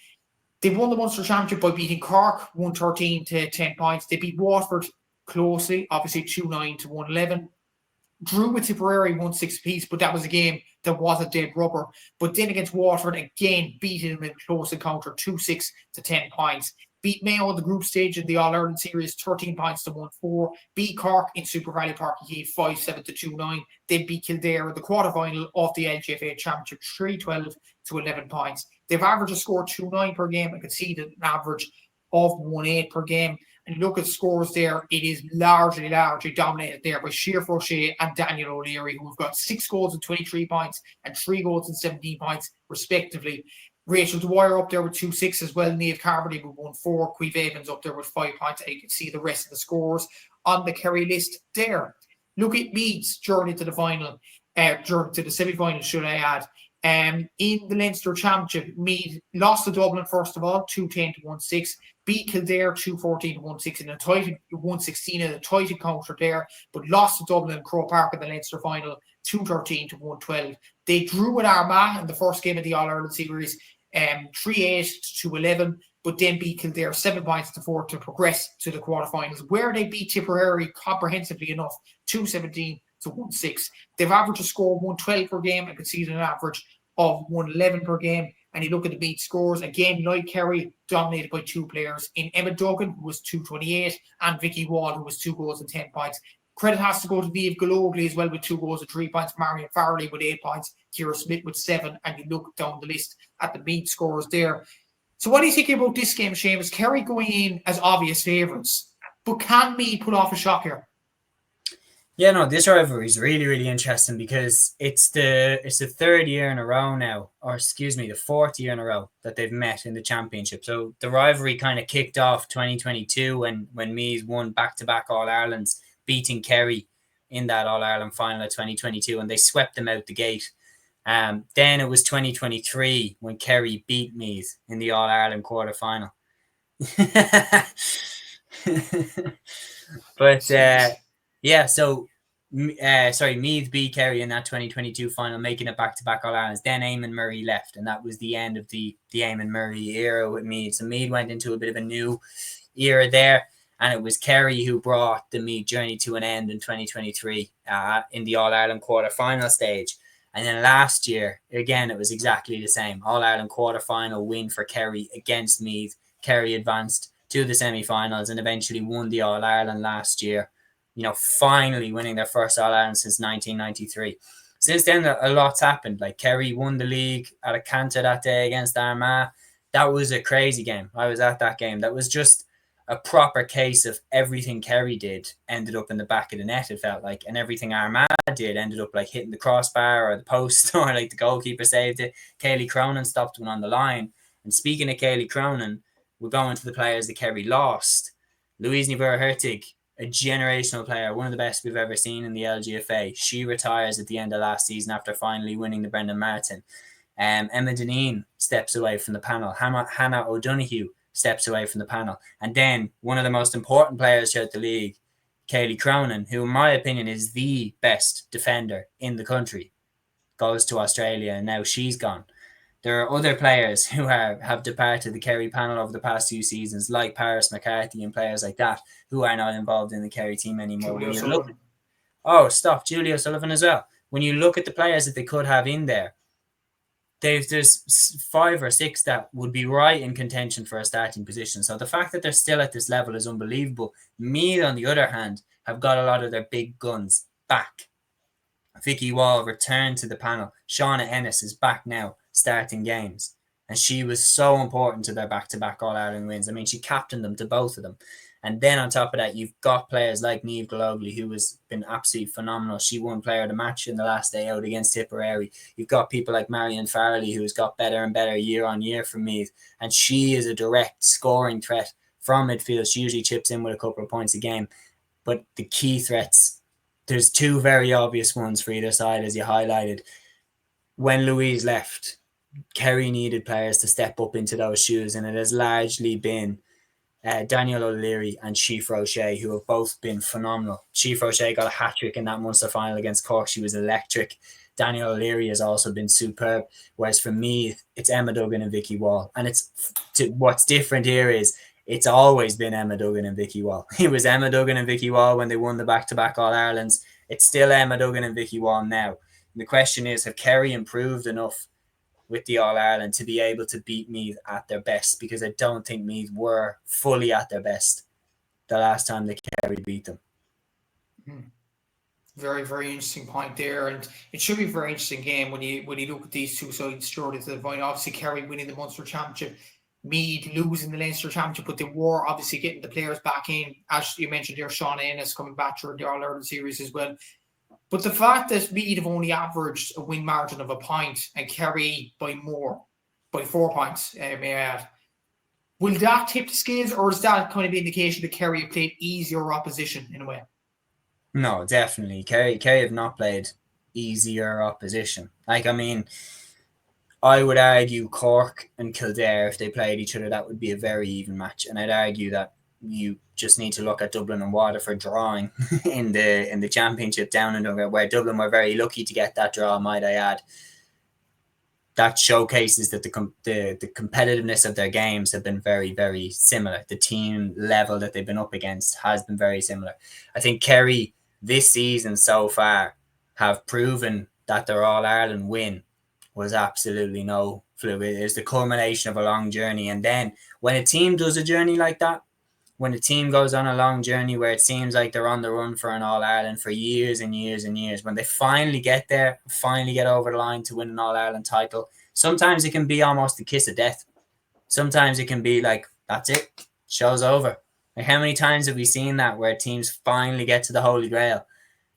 They won the Munster Championship by beating Cork 113 to 10 points. They beat Waterford closely, obviously 2-9 to 111. Drew with Tipperary 1-6 apiece, but that was a game that was a dead rubber. But then against Waterford, again, beating them in a close encounter 2-6 to 10 points. Beat Mayo in the group stage in the All-Ireland series 13 points to 1-4. Beat Cork in Super Valley Park 5-7 to 2-9. Then beat Kildare in the quarterfinal of the LGFA Championship 3-12 to 11 points. They've averaged a score 2-9 per game and conceded an average of 1-8 per game. And look at scores there, it is largely dominated there by Siobhan O'Shea and Daniel O'Leary, who have got 6 goals and 23 points and 3 goals and 17 points, respectively. Rachel Dwyer up there with 2-6 as well. Niamh Carmody with 1-4. Queeve Evans up there with 5 points. And you can see the rest of the scores on the Kerry list there. Look at Meath's journey to the final, journey to the semi-final, should I add. In the Leinster Championship, Meath lost to Dublin, first of all, 2-10 to 1-6. Beat Kildare 2-14 to 1-6 in a tight 1-16 in a tight encounter there, but lost to Dublin and Croke Park in the Leinster final 2-13 to 1-12. They drew with Armagh in the first game of the All-Ireland series 3-8 to 11, but then beat Kildare 7 points to 4 to progress to the quarterfinals, where they beat Tipperary comprehensively enough 2-17 to 1-6. They've averaged a score of 112 per game and conceded an average of 111 per game. And you look at the Meath scores, again, like Kerry, dominated by 2 players in Emma Duggan, who was 228, and Vicky Wall, who was 2 goals and 10 points. Credit has to go to Niamh Galogly as well with 2 goals and 3 points, Marion Farrelly with 8 points, Ciara Smith with 7, and you look down the list at the Meath scores there. So what do you think about this game, Séamus? Kerry going in as obvious favourites, but can Meath put off a shock here? Yeah, no, this rivalry is really, really interesting because it's the 3rd year in a row now, or excuse me, the 4th year in a row that they've met in the championship. So the rivalry kind of kicked off 2022 when Meath won back-to-back All-Irelands, beating Kerry in that All-Ireland final of 2022, and they swept them out the gate. Then it was 2023 when Kerry beat Meath in the All-Ireland quarter-final. But yeah, so Meath beat Kerry in that 2022 final, making it back-to-back All-Irelands. Then Eamon Murray left, and that was the end of the Eamon Murray era with Meath. So Meath went into a bit of a new era there, and it was Kerry who brought the Meath journey to an end in 2023 in the All-Ireland quarter-final stage. And then last year, again, it was exactly the same. All-Ireland quarter-final win for Kerry against Meath. Kerry advanced to the semi-finals and eventually won the All-Ireland last year, finally winning their first All-Ireland since 1993. Since then, a lot's happened. Like Kerry won the league at a canter that day against Armagh. That was a crazy game. I was at that game. That was just a proper case of everything Kerry did ended up in the back of the net, it felt like. And everything Armagh did ended up like hitting the crossbar or the post or like the goalkeeper saved it. Cayley Cronin stopped one on the line. And speaking of Cayley Cronin, we're going to the players that Kerry lost. Louise Niver-Hertig, a generational player, one of the best we've ever seen in the LGFA. She retires at the end of last season after finally winning the Brendan Marathon. Emma Deneen steps away from the panel. Hannah O'Donoghue steps away from the panel. And then one of the most important players throughout the league, Cayley Cronin, who in my opinion is the best defender in the country, goes to Australia, and now she's gone. There are other players who have departed the Kerry panel over the past few seasons, like Paris McCarthy and players like that, who are not involved in the Kerry team anymore. Julia O'Sullivan as well. When you look at the players that they could have in there, there's 5 or 6 that would be right in contention for a starting position. So the fact that they're still at this level is unbelievable. Meath, on the other hand, have got a lot of their big guns back. Vicky Wall returned to the panel. Shauna Ennis is back now, starting games. And she was so important to their back-to-back All-Ireland wins. I mean, she captained them to both of them. And then on top of that, you've got players like Niamh Glogly, who has been absolutely phenomenal. She won player of the match in the last day out against Tipperary. You've got people like Marion Farley, who's got better and better year on year from Meath. And she is a direct scoring threat from midfield. She usually chips in with a couple of points a game. But the key threats, there's 2 very obvious ones for either side, as you highlighted. When Louise left, Kerry needed players to step up into those shoes, and it has largely been Daniel O'Leary and Sheaf Roche, who have both been phenomenal. Sheaf Roche got a hat-trick in that Munster final against Cork. She was electric. Daniel O'Leary has also been superb. Whereas for me, it's Emma Duggan and Vicky Wall. And what's different here is it's always been Emma Duggan and Vicky Wall. It was Emma Duggan and Vicky Wall when they won the back-to-back All-Irelands. It's still Emma Duggan and Vicky Wall now. And the question is, have Kerry improved enough with the All-Ireland to be able to beat Meath at their best? Because I don't think Meath were fully at their best the last time the Kerry beat them. Very, very interesting point there, and it should be a very interesting game when you look at these two sides straight into the final. Obviously, Kerry winning the Munster Championship, Meath losing the Leinster Championship, but they were obviously getting the players back in. As you mentioned there, Shauna Ennis coming back through the All-Ireland series as well. But the fact that Meath have only averaged a win margin of a point and Kerry by 4 points, may I add, will that tip the scales, or is that kind of the indication that Kerry have played easier opposition in a way? No, definitely. Kerry have not played easier opposition. Like, I mean, I would argue Cork and Kildare, if they played each other, that would be a very even match. And I'd argue that you just need to look at Dublin and Waterford drawing in the championship down in Dublin, where Dublin were very lucky to get that draw, might I add. That showcases that the competitiveness of their games have been very, very similar. The team level that they've been up against has been very similar. I think Kerry this season so far have proven that their All-Ireland win was absolutely no fluke. It is the culmination of a long journey. And then when a team does a journey like that, when a team goes on a long journey where it seems like they're on the run for an All-Ireland for years and years and years, when they finally get there, finally get over the line to win an All-Ireland title, sometimes it can be almost the kiss of death. Sometimes it can be like, that's it, show's over. Like, how many times have we seen that where teams finally get to the Holy Grail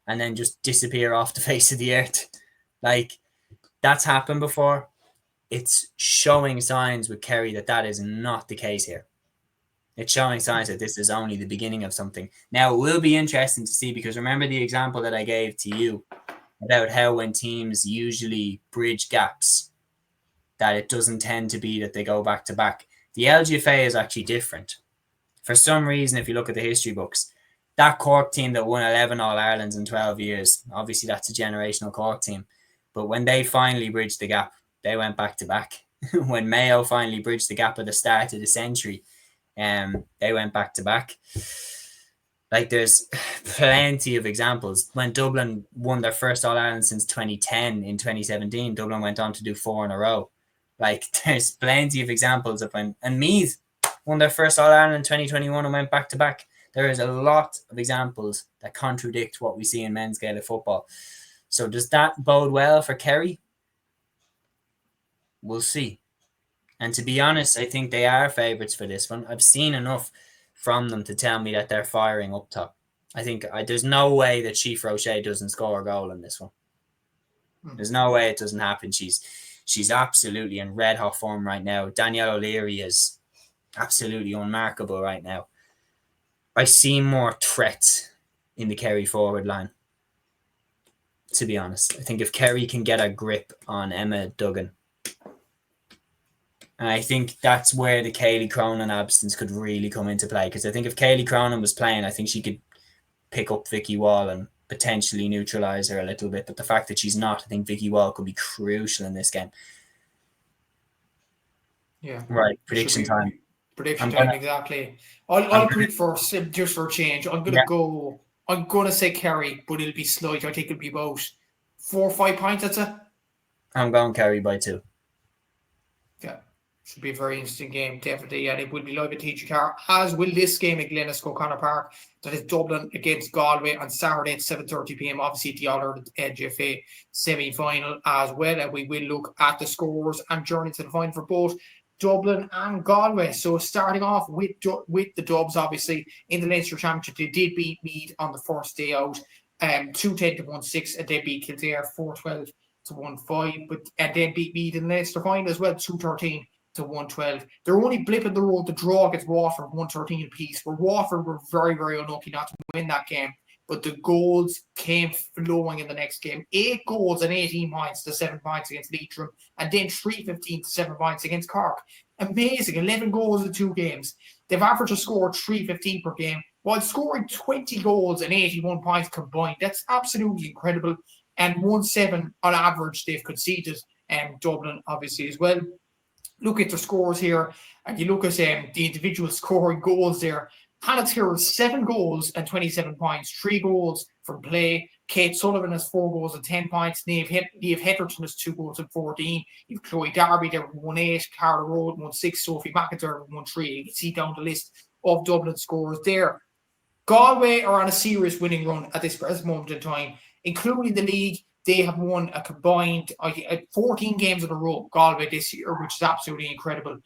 and then just disappear off the face of the earth? Like, that's happened before. It's showing signs with Kerry that is not the case here. It's showing signs that this is only the beginning of something. Now, it will be interesting to see, because remember the example that I gave to you about how when teams usually bridge gaps, that it doesn't tend to be that they go back to back. The LGFA is actually different. For some reason, if you look at the history books, that Cork team that won 11 All-Irelands in 12 years, obviously that's a generational Cork team. But when they finally bridged the gap, they went back to back. When Mayo finally bridged the gap at the start of the century, they went back to back. Like, there's plenty of examples. When Dublin won their first All-Ireland since 2010, in 2017, Dublin went on to do 4 in a row. Like, there's plenty of examples of when, and Meath won their first All-Ireland in 2021 and went back to back. There is a lot of examples that contradict what we see in men's Gaelic football. So does that bode well for Kerry? We'll see. And to be honest, I think they are favourites for this one. I've seen enough from them to tell me that they're firing up top. I think there's no way that Chief Roche doesn't score a goal in this one. There's no way it doesn't happen. She's absolutely in red hot form right now. Danielle O'Leary is absolutely unmarkable right now. I see more threats in the Kerry forward line, to be honest. I think if Kerry can get a grip on Emma Duggan, and I think that's where the Kaylee Cronin absence could really come into play. Because I think if Kaylee Cronin was playing, I think she could pick up Vicky Wall and potentially neutralise her a little bit. But the fact that she's not, I think Vicky Wall could be crucial in this game. Yeah. Right. Prediction time. Prediction time, exactly. I'll predict first, just for a change. I'm gonna say Kerry, but it'll be slight. I think it'll be about 4 or 5 points, that's it. I'm going Kerry by 2. Yeah. Should be a very interesting game, definitely. And it will be live at TG Car, as will this game at Glennis O'Connor Park. That is Dublin against Galway on Saturday at 7:30 p.m. Obviously, the All-Ireland LGFA semi-final as well. And we will look at the scores and journey to the final for both Dublin and Galway. So starting off with the Dubs, obviously, in the Leinster Championship, they did beat Meath on the first day out, 210 to 1-6, and they beat Kildare 412 to 1-5, and then beat Meath in the Leinster final as well, 213 to 112. They're only blipping the road to draw against Waterford 113 apiece, where Waterford were very, very unlucky not to win that game. But the goals came flowing in the next game. 8 goals and 18 points to 7 points against Leitrim, and then 3-15 to 7 points against Cork. Amazing. 11 goals in 2 games. They've averaged a score of 3.15 per game, while scoring 20 goals and 81 points combined. That's absolutely incredible. And 1-7 on average they've conceded, Dublin obviously as well. Look at the scores here, and you look at the individual scoring goals there. Hannah Tyrrell, 7 goals and 27 points, 3 goals from play. Kate Sullivan has 4 goals and 10 points. Niamh Heatherton has 2 goals and 14. You've Chloe Darby there with 1-8, Carla Road 1-6, Sophie McIntyre with 1-3. You can see down the list of Dublin scores there. Galway are on a serious winning run at this present moment in time, including the league. They have won a combined 14 games in a row, Galway, this year, which is absolutely incredible.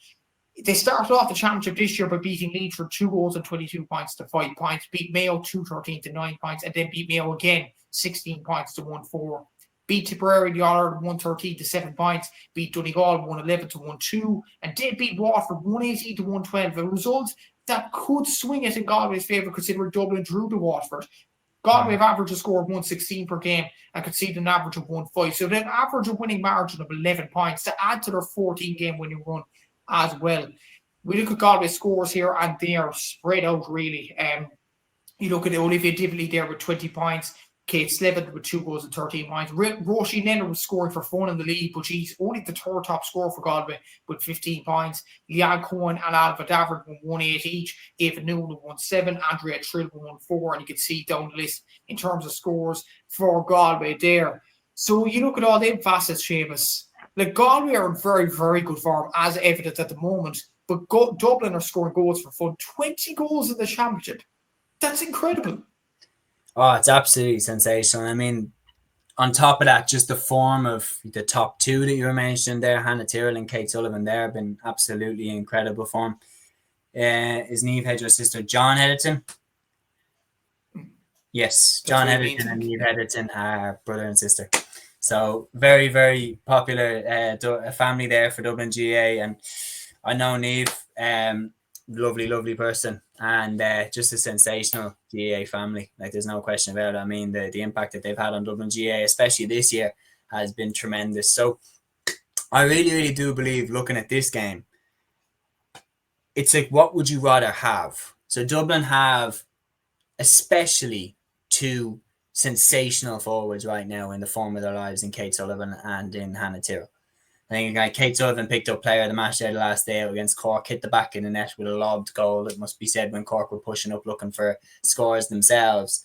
They started off the championship this year by beating Leeds for 2 goals and 22 points to 5 points, beat Mayo 213 to 9 points, and then beat Mayo again 16 points to 1-4. Beat Tipperary, the All-Ireland 113 to 7 points, beat Donegal 111 to 1-2, and then beat Waterford 118 to 112. A result that could swing it in Galway's favour, considering Dublin drew to Waterford. Galway have averaged a score of 116 per game and conceded an average of 1-5. So they've averaged a winning margin of 11 points to add to their 14-game winning run as well. We look at Galway's scores here, and they are spread out really. You look at Olivia Dibley there with 20 points, Kate Slevin with 2 goals and 13 points. Roisin Nenner was scoring for fun in the league, but she's only the 3rd top scorer for Galway with 15 points. Leanne Cohen and Alva Davert with 1-8 each. Ava Noon with 1-7. Andrea Trill with 1-4. And you can see down the list in terms of scores for Galway there. So you look at all them facets, Séamus. Like, Galway are in very, very good form, as evident at the moment. But Dublin are scoring goals for fun. 20 goals in the championship. That's incredible. Oh, it's absolutely sensational. I mean, on top of that, just the form of the top 2 that you were mentioning there, Hannah Tyrrell and Kate Sullivan there, have been absolutely incredible form. Is Niamh Heatherton's sister John Heatherton? Yes, John Heatherton and Niamh Heatherton are brother and sister. So very, very popular family there for Dublin GA. And I know Niamh, lovely, lovely person, and just a sensational GA family. Like, there's no question about it. I mean, the impact that they've had on Dublin GA, especially this year, has been tremendous. So I really, really do believe, looking at this game, it's like, what would you rather have? So Dublin have especially two sensational forwards right now in the form of their lives in Kate Sullivan and in Hannah Tyrrell. I think Kate Sullivan picked up player of the match there the last day against Cork, hit the back of the net with a lobbed goal, it must be said, when Cork were pushing up looking for scores themselves.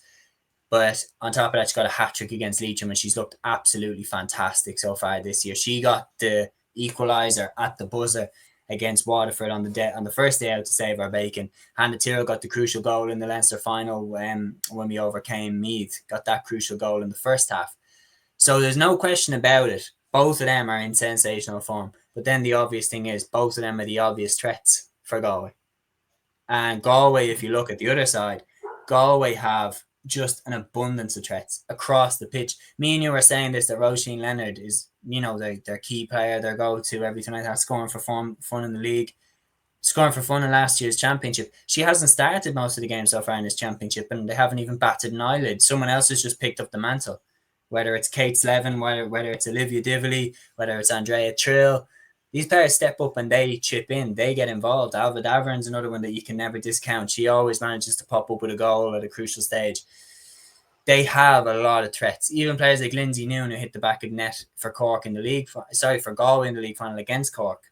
But on top of that, she got a hat-trick against Leitrim, and she's looked absolutely fantastic so far this year. She got the equaliser at the buzzer against Waterford on the first day out to save our bacon. Hannah Tyrrell got the crucial goal in the Leinster final when we overcame Meath, got that crucial goal in the first half. So there's no question about it. Both of them are in sensational form. But then the obvious thing is both of them are the obvious threats for Galway. And Galway, if you look at the other side, Galway have just an abundance of threats across the pitch. Me and you were saying this, that Roisin Leonard is, their key player, their go-to, everything like that, scoring for fun in the league, scoring for fun in last year's championship. She hasn't started most of the games so far in this championship, and they haven't even batted an eyelid. Someone else has just picked up the mantle, whether it's Kate Slevin, whether it's Olivia Dively, whether it's Andrea Trill. These players step up and they chip in, they get involved. Alva Davern's another one that you can never discount. She always manages to pop up with a goal at a crucial stage. They have a lot of threats. Even players like Lindsay Noon, who hit the back of the net for Cork in the league, for Galway in the league final against Cork.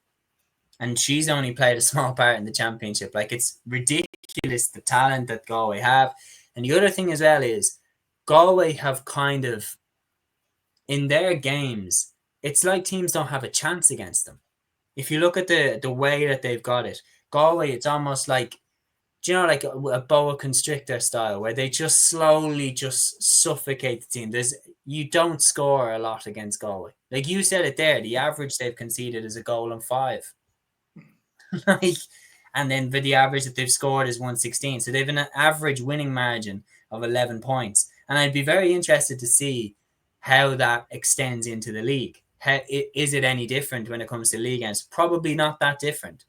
And she's only played a small part in the championship. Like, it's ridiculous the talent that Galway have. And the other thing as well is Galway have kind of, in their games, it's like teams don't have a chance against them. If you look at the way that they've got it, Galway, it's almost like, like a boa constrictor style, where they just slowly just suffocate the team. You don't score a lot against Galway. Like you said it there, the average they've conceded is a goal and 5. And then the average that they've scored is 116. So they've an average winning margin of 11 points. And I'd be very interested to see how that extends into the league. Is it any different when it comes to league games? Probably not that different.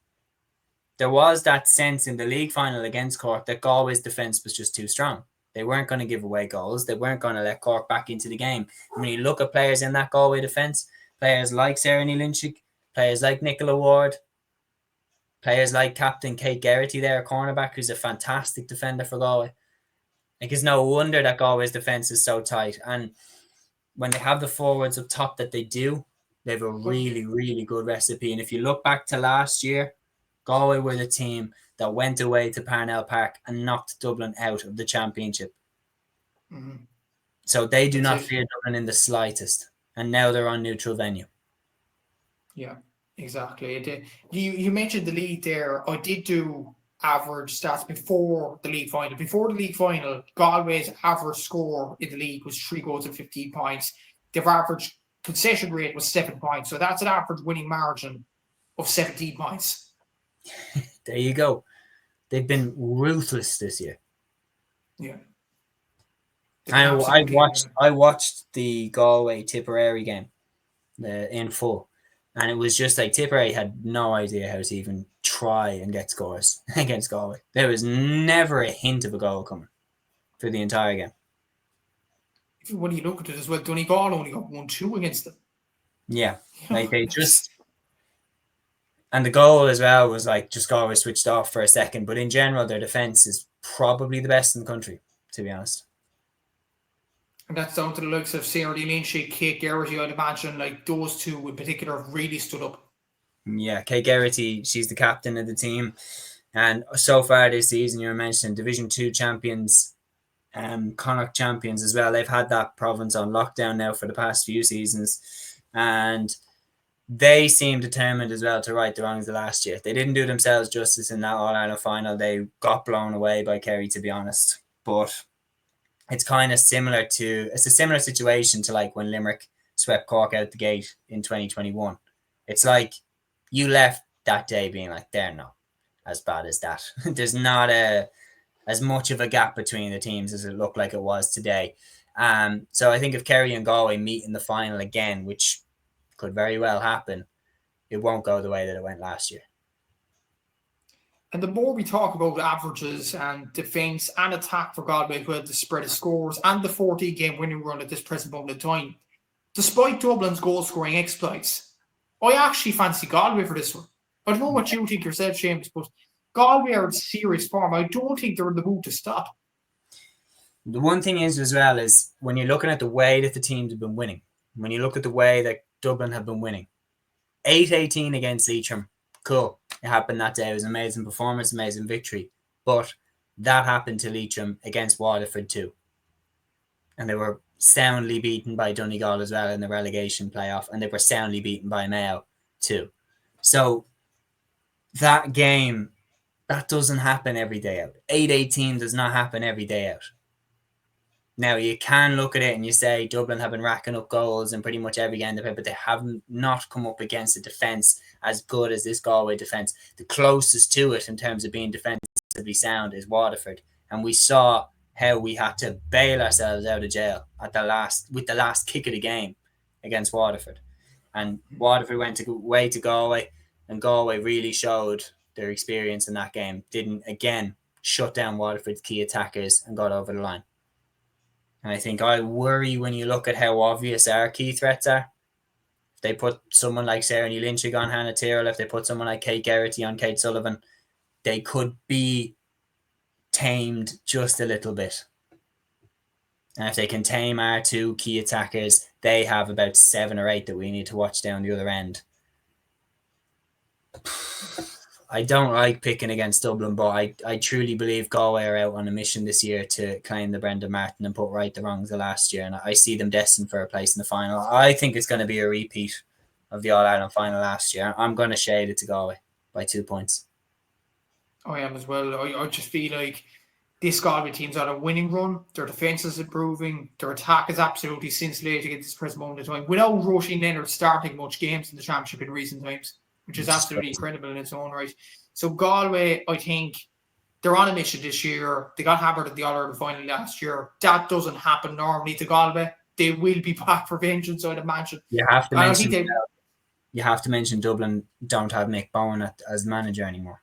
There was that sense in the league final against Cork that Galway's defence was just too strong. They weren't going to give away goals. They weren't going to let Cork back into the game. And when you look at players in that Galway defence, players like Sarah Neelinchik, players like Nicola Ward, players like Captain Kate Geraghty there, a cornerback who's a fantastic defender for Galway. Like, it's no wonder that Galway's defence is so tight. And when they have the forwards up top that they do, they have a really, really good recipe. And if you look back to last year, Galway were the team that went away to Parnell Park and knocked Dublin out of the championship. Mm-hmm. So they do not fear Dublin in the slightest. And now they're on neutral venue. Yeah, exactly. You mentioned the league there. I did do average stats before the league final. Before the league final, Galway's average score in the league was 3 goals and 15 points. Their average concession rate was 7 points. So that's an average winning margin of 17 points. There you go. They've been ruthless this year. Yeah. I watched the Galway Tipperary game in full, and it was just like Tipperary had no idea how to even try and get scores against Galway. There was never a hint of a goal coming for the entire game. When you look at it as well, Donegal only got 1-2 against them. Yeah, like they just. And the goal as well was like just Galway switched off for a second. But in general, their defence is probably the best in the country, to be honest. And that's down to the likes of Sarah Neelinchik, Kate Geraghty, I'd imagine. Like, those two in particular have really stood up. Yeah, Kate Geraghty, she's the captain of the team. And so far this season, you were mentioning Division 2 champions, Connacht champions as well. They've had that province on lockdown now for the past few seasons. And they seem determined as well to right the wrongs of last year. They didn't do themselves justice in that All-Ireland final. They got blown away by Kerry, to be honest. But it's kind of it's a similar situation to like when Limerick swept Cork out the gate in 2021. It's like you left that day being like, they're not as bad as that. There's not as much of a gap between the teams as it looked like it was today. So I think if Kerry and Galway meet in the final again, which could very well happen, it won't go the way that it went last year. And the more we talk about averages and defence and attack for Galway, who had the spread of scores and the 14-game winning run at this present moment in time, despite Dublin's goal-scoring exploits, I actually fancy Galway for this one. I don't know what you think yourself, Séamus, but Galway are in serious form. I don't think they're in the mood to stop. The one thing is as well is when you're looking at the way that the teams have been winning, when you look at the way that Dublin have been winning, 8-18 against Leitrim, cool. It happened that day. It was an amazing performance, amazing victory. But that happened to Leitrim against Waterford too. And they were soundly beaten by Donegal as well in the relegation playoff. And they were soundly beaten by Mayo too. So that game, that doesn't happen every day out. 8-18 does not happen every day out. Now, you can look at it and you say Dublin have been racking up goals in pretty much every game they play, but they have not come up against a defence as good as this Galway defence. The closest to it in terms of being defensively sound is Waterford. And we saw how we had to bail ourselves out of jail with the last kick of the game against Waterford. And Waterford went away to Galway, and Galway really showed their experience in that game. Didn't, again, shut down Waterford's key attackers and got over the line. And I think I worry when you look at how obvious our key threats are. If they put someone like Sarah Lynchig on Hannah Tyrrell, if they put someone like Kate Geraghty on Kate Sullivan, they could be tamed just a little bit. And if they can tame our two key attackers, they have about 7 or 8 that we need to watch down the other end. I don't like picking against Dublin, but I truly believe Galway are out on a mission this year to claim the Brendan Martin and put right the wrongs of last year. And I see them destined for a place in the final. I think it's going to be a repeat of the All-Ireland final last year. I'm going to shade it to Galway by 2 points. I am as well. I just feel like this Galway team's on a winning run. Their defence is improving. Their attack is absolutely scintillating at this present moment in time. Without Roisin Leonard starting much games in the championship in recent times, which is absolutely incredible in its own right. So Galway, I think, they're on a mission this year. They got hammered at the All-Ireland final last year. That doesn't happen normally to Galway. They will be back for vengeance, I'd imagine. You have to mention Dublin don't have Mick Bowen as manager anymore.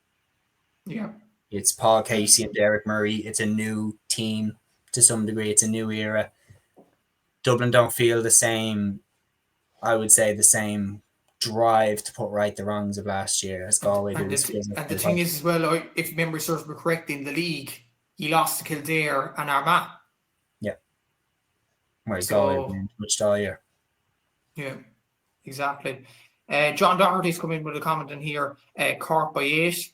Yeah. It's Paul Casey and Derek Murray. It's a new team to some degree. It's a new era. Dublin don't feel the same, I would say, the same drive to put right the wrongs of last year as Galway did. And the thing is as well, if memory serves me correct, in the league, he lost to Kildare and Armagh. Yeah. Whereas Galway been touched all year. Yeah, exactly. John Doherty's come in with a comment in here, Cork by 8.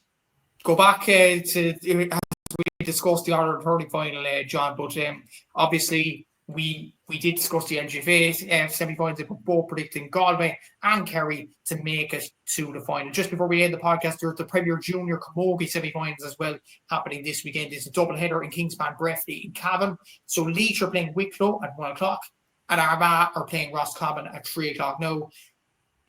Go back to we discussed the All-Ireland Hurling final, John, but obviously we did discuss the LGFA semi-finals, but both predicting Galway and Kerry to make it to the final. Just before we end the podcast, there's the Premier Junior Kamogi semi-finals as well happening this weekend. It's a double-header in Kingspan Breffni in Cavan. So Laois are playing Wicklow at 1 o'clock and Armagh are playing Roscommon at 3 o'clock. Now,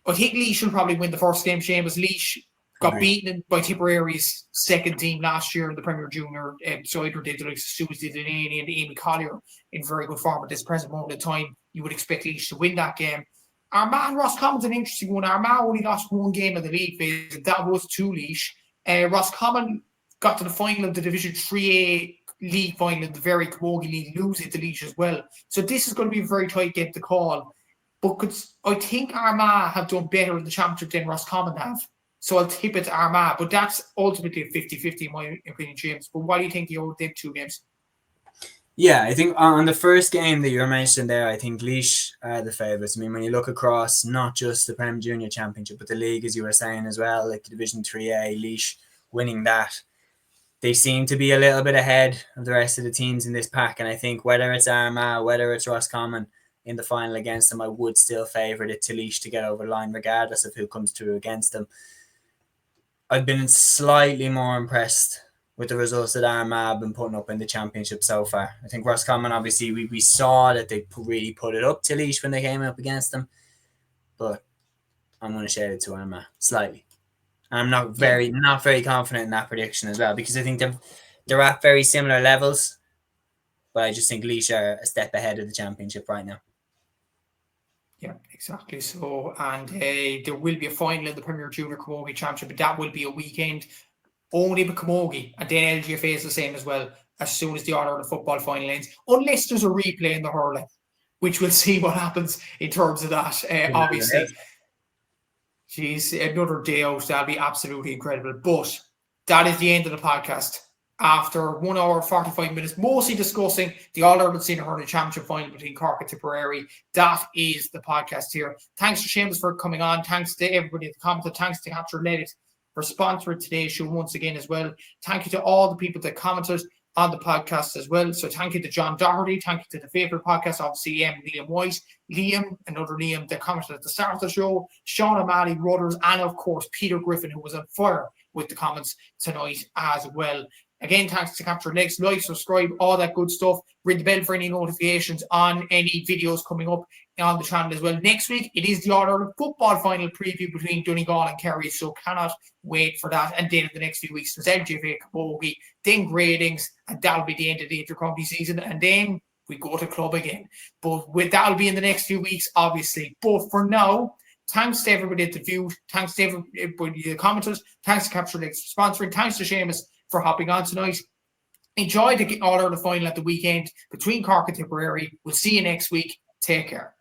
I think Laois will probably win the first game. Séamus Laois got beaten by Tipperary's second team last year in the Premier Junior. So either did like Susie Delaney and Amy Collier in very good form at this present moment in time. You would expect Laois to win that game. Armagh and Roscommon's an interesting one. Armagh only lost 1 game in the league phase. That was to Laois. Roscommon got to the final of the Division 3A league final in the very Kamogi League, losing to Laois as well. So this is going to be a very tight game to call. But I think Armagh have done better in the championship than Roscommon have. So I'll tip it to Armagh, but that's ultimately a 50-50 in my opinion, James. But what do you think you owe them 2 games? Yeah, I think on the first game that you were mentioning there, I think Laois are the favourites. I mean, when you look across not just the Prem Junior Championship, but the league, as you were saying as well, like the Division 3A, Laois winning that, they seem to be a little bit ahead of the rest of the teams in this pack. And I think whether it's Armagh, whether it's Roscommon in the final against them, I would still favour it to Laois to get over the line, regardless of who comes through against them. I've been slightly more impressed with the results that Armagh have been putting up in the championship so far. I think Roscommon, obviously, we saw that they really put it up to Laois when they came up against them. But I'm going to shade it to Armagh slightly. And I'm not very confident in that prediction as well, because I think they're at very similar levels. But I just think Laois are a step ahead of the championship right now. Yeah, exactly. So, and there will be a final in the Premier Junior Camogi Championship, but that will be a weekend only with Camogi, and then LGFA is the same as well as soon as the All-Ireland football final ends, unless there's a replay in the hurling, which we'll see what happens in terms of that. Obviously, geez, another day out, that'll be absolutely incredible. But that is the end of the podcast. after 1 hour 45 minutes, mostly discussing the All-Ireland Senior Hurling Championship final between Cork and Tipperary. That is the podcast here. Thanks to Séamus for coming on. Thanks to everybody at the commented. Thanks to Capture Let It for sponsoring today's show once again as well. Thank you to all the people that commented on the podcast as well. So thank you to John Doherty. Thank you to the favourite podcast, obviously, Liam White. Another Liam that commented at the start of the show. Sean O'Malley, Rudders, and of course, Peter Griffin, who was on fire with the comments tonight as well. Again, thanks to Capture Legs. Like, subscribe, all that good stuff. Ring the bell for any notifications on any videos coming up on the channel as well. Next week, it is the All-Ireland football final preview between Donegal and Kerry, so cannot wait for that. And then in the next few weeks, there's LGFA, Kamogi, then gradings, and that'll be the end of the inter-county season. And then we go to club again. But that'll be in the next few weeks, obviously. But for now, thanks to everybody at the view. Thanks to everybody, the commenters. Thanks to Capture Legs for sponsoring. Thanks to Séamus for hopping on tonight. Enjoy the All-Ireland final at the weekend between Cork and Tipperary. We'll see you next week. Take care.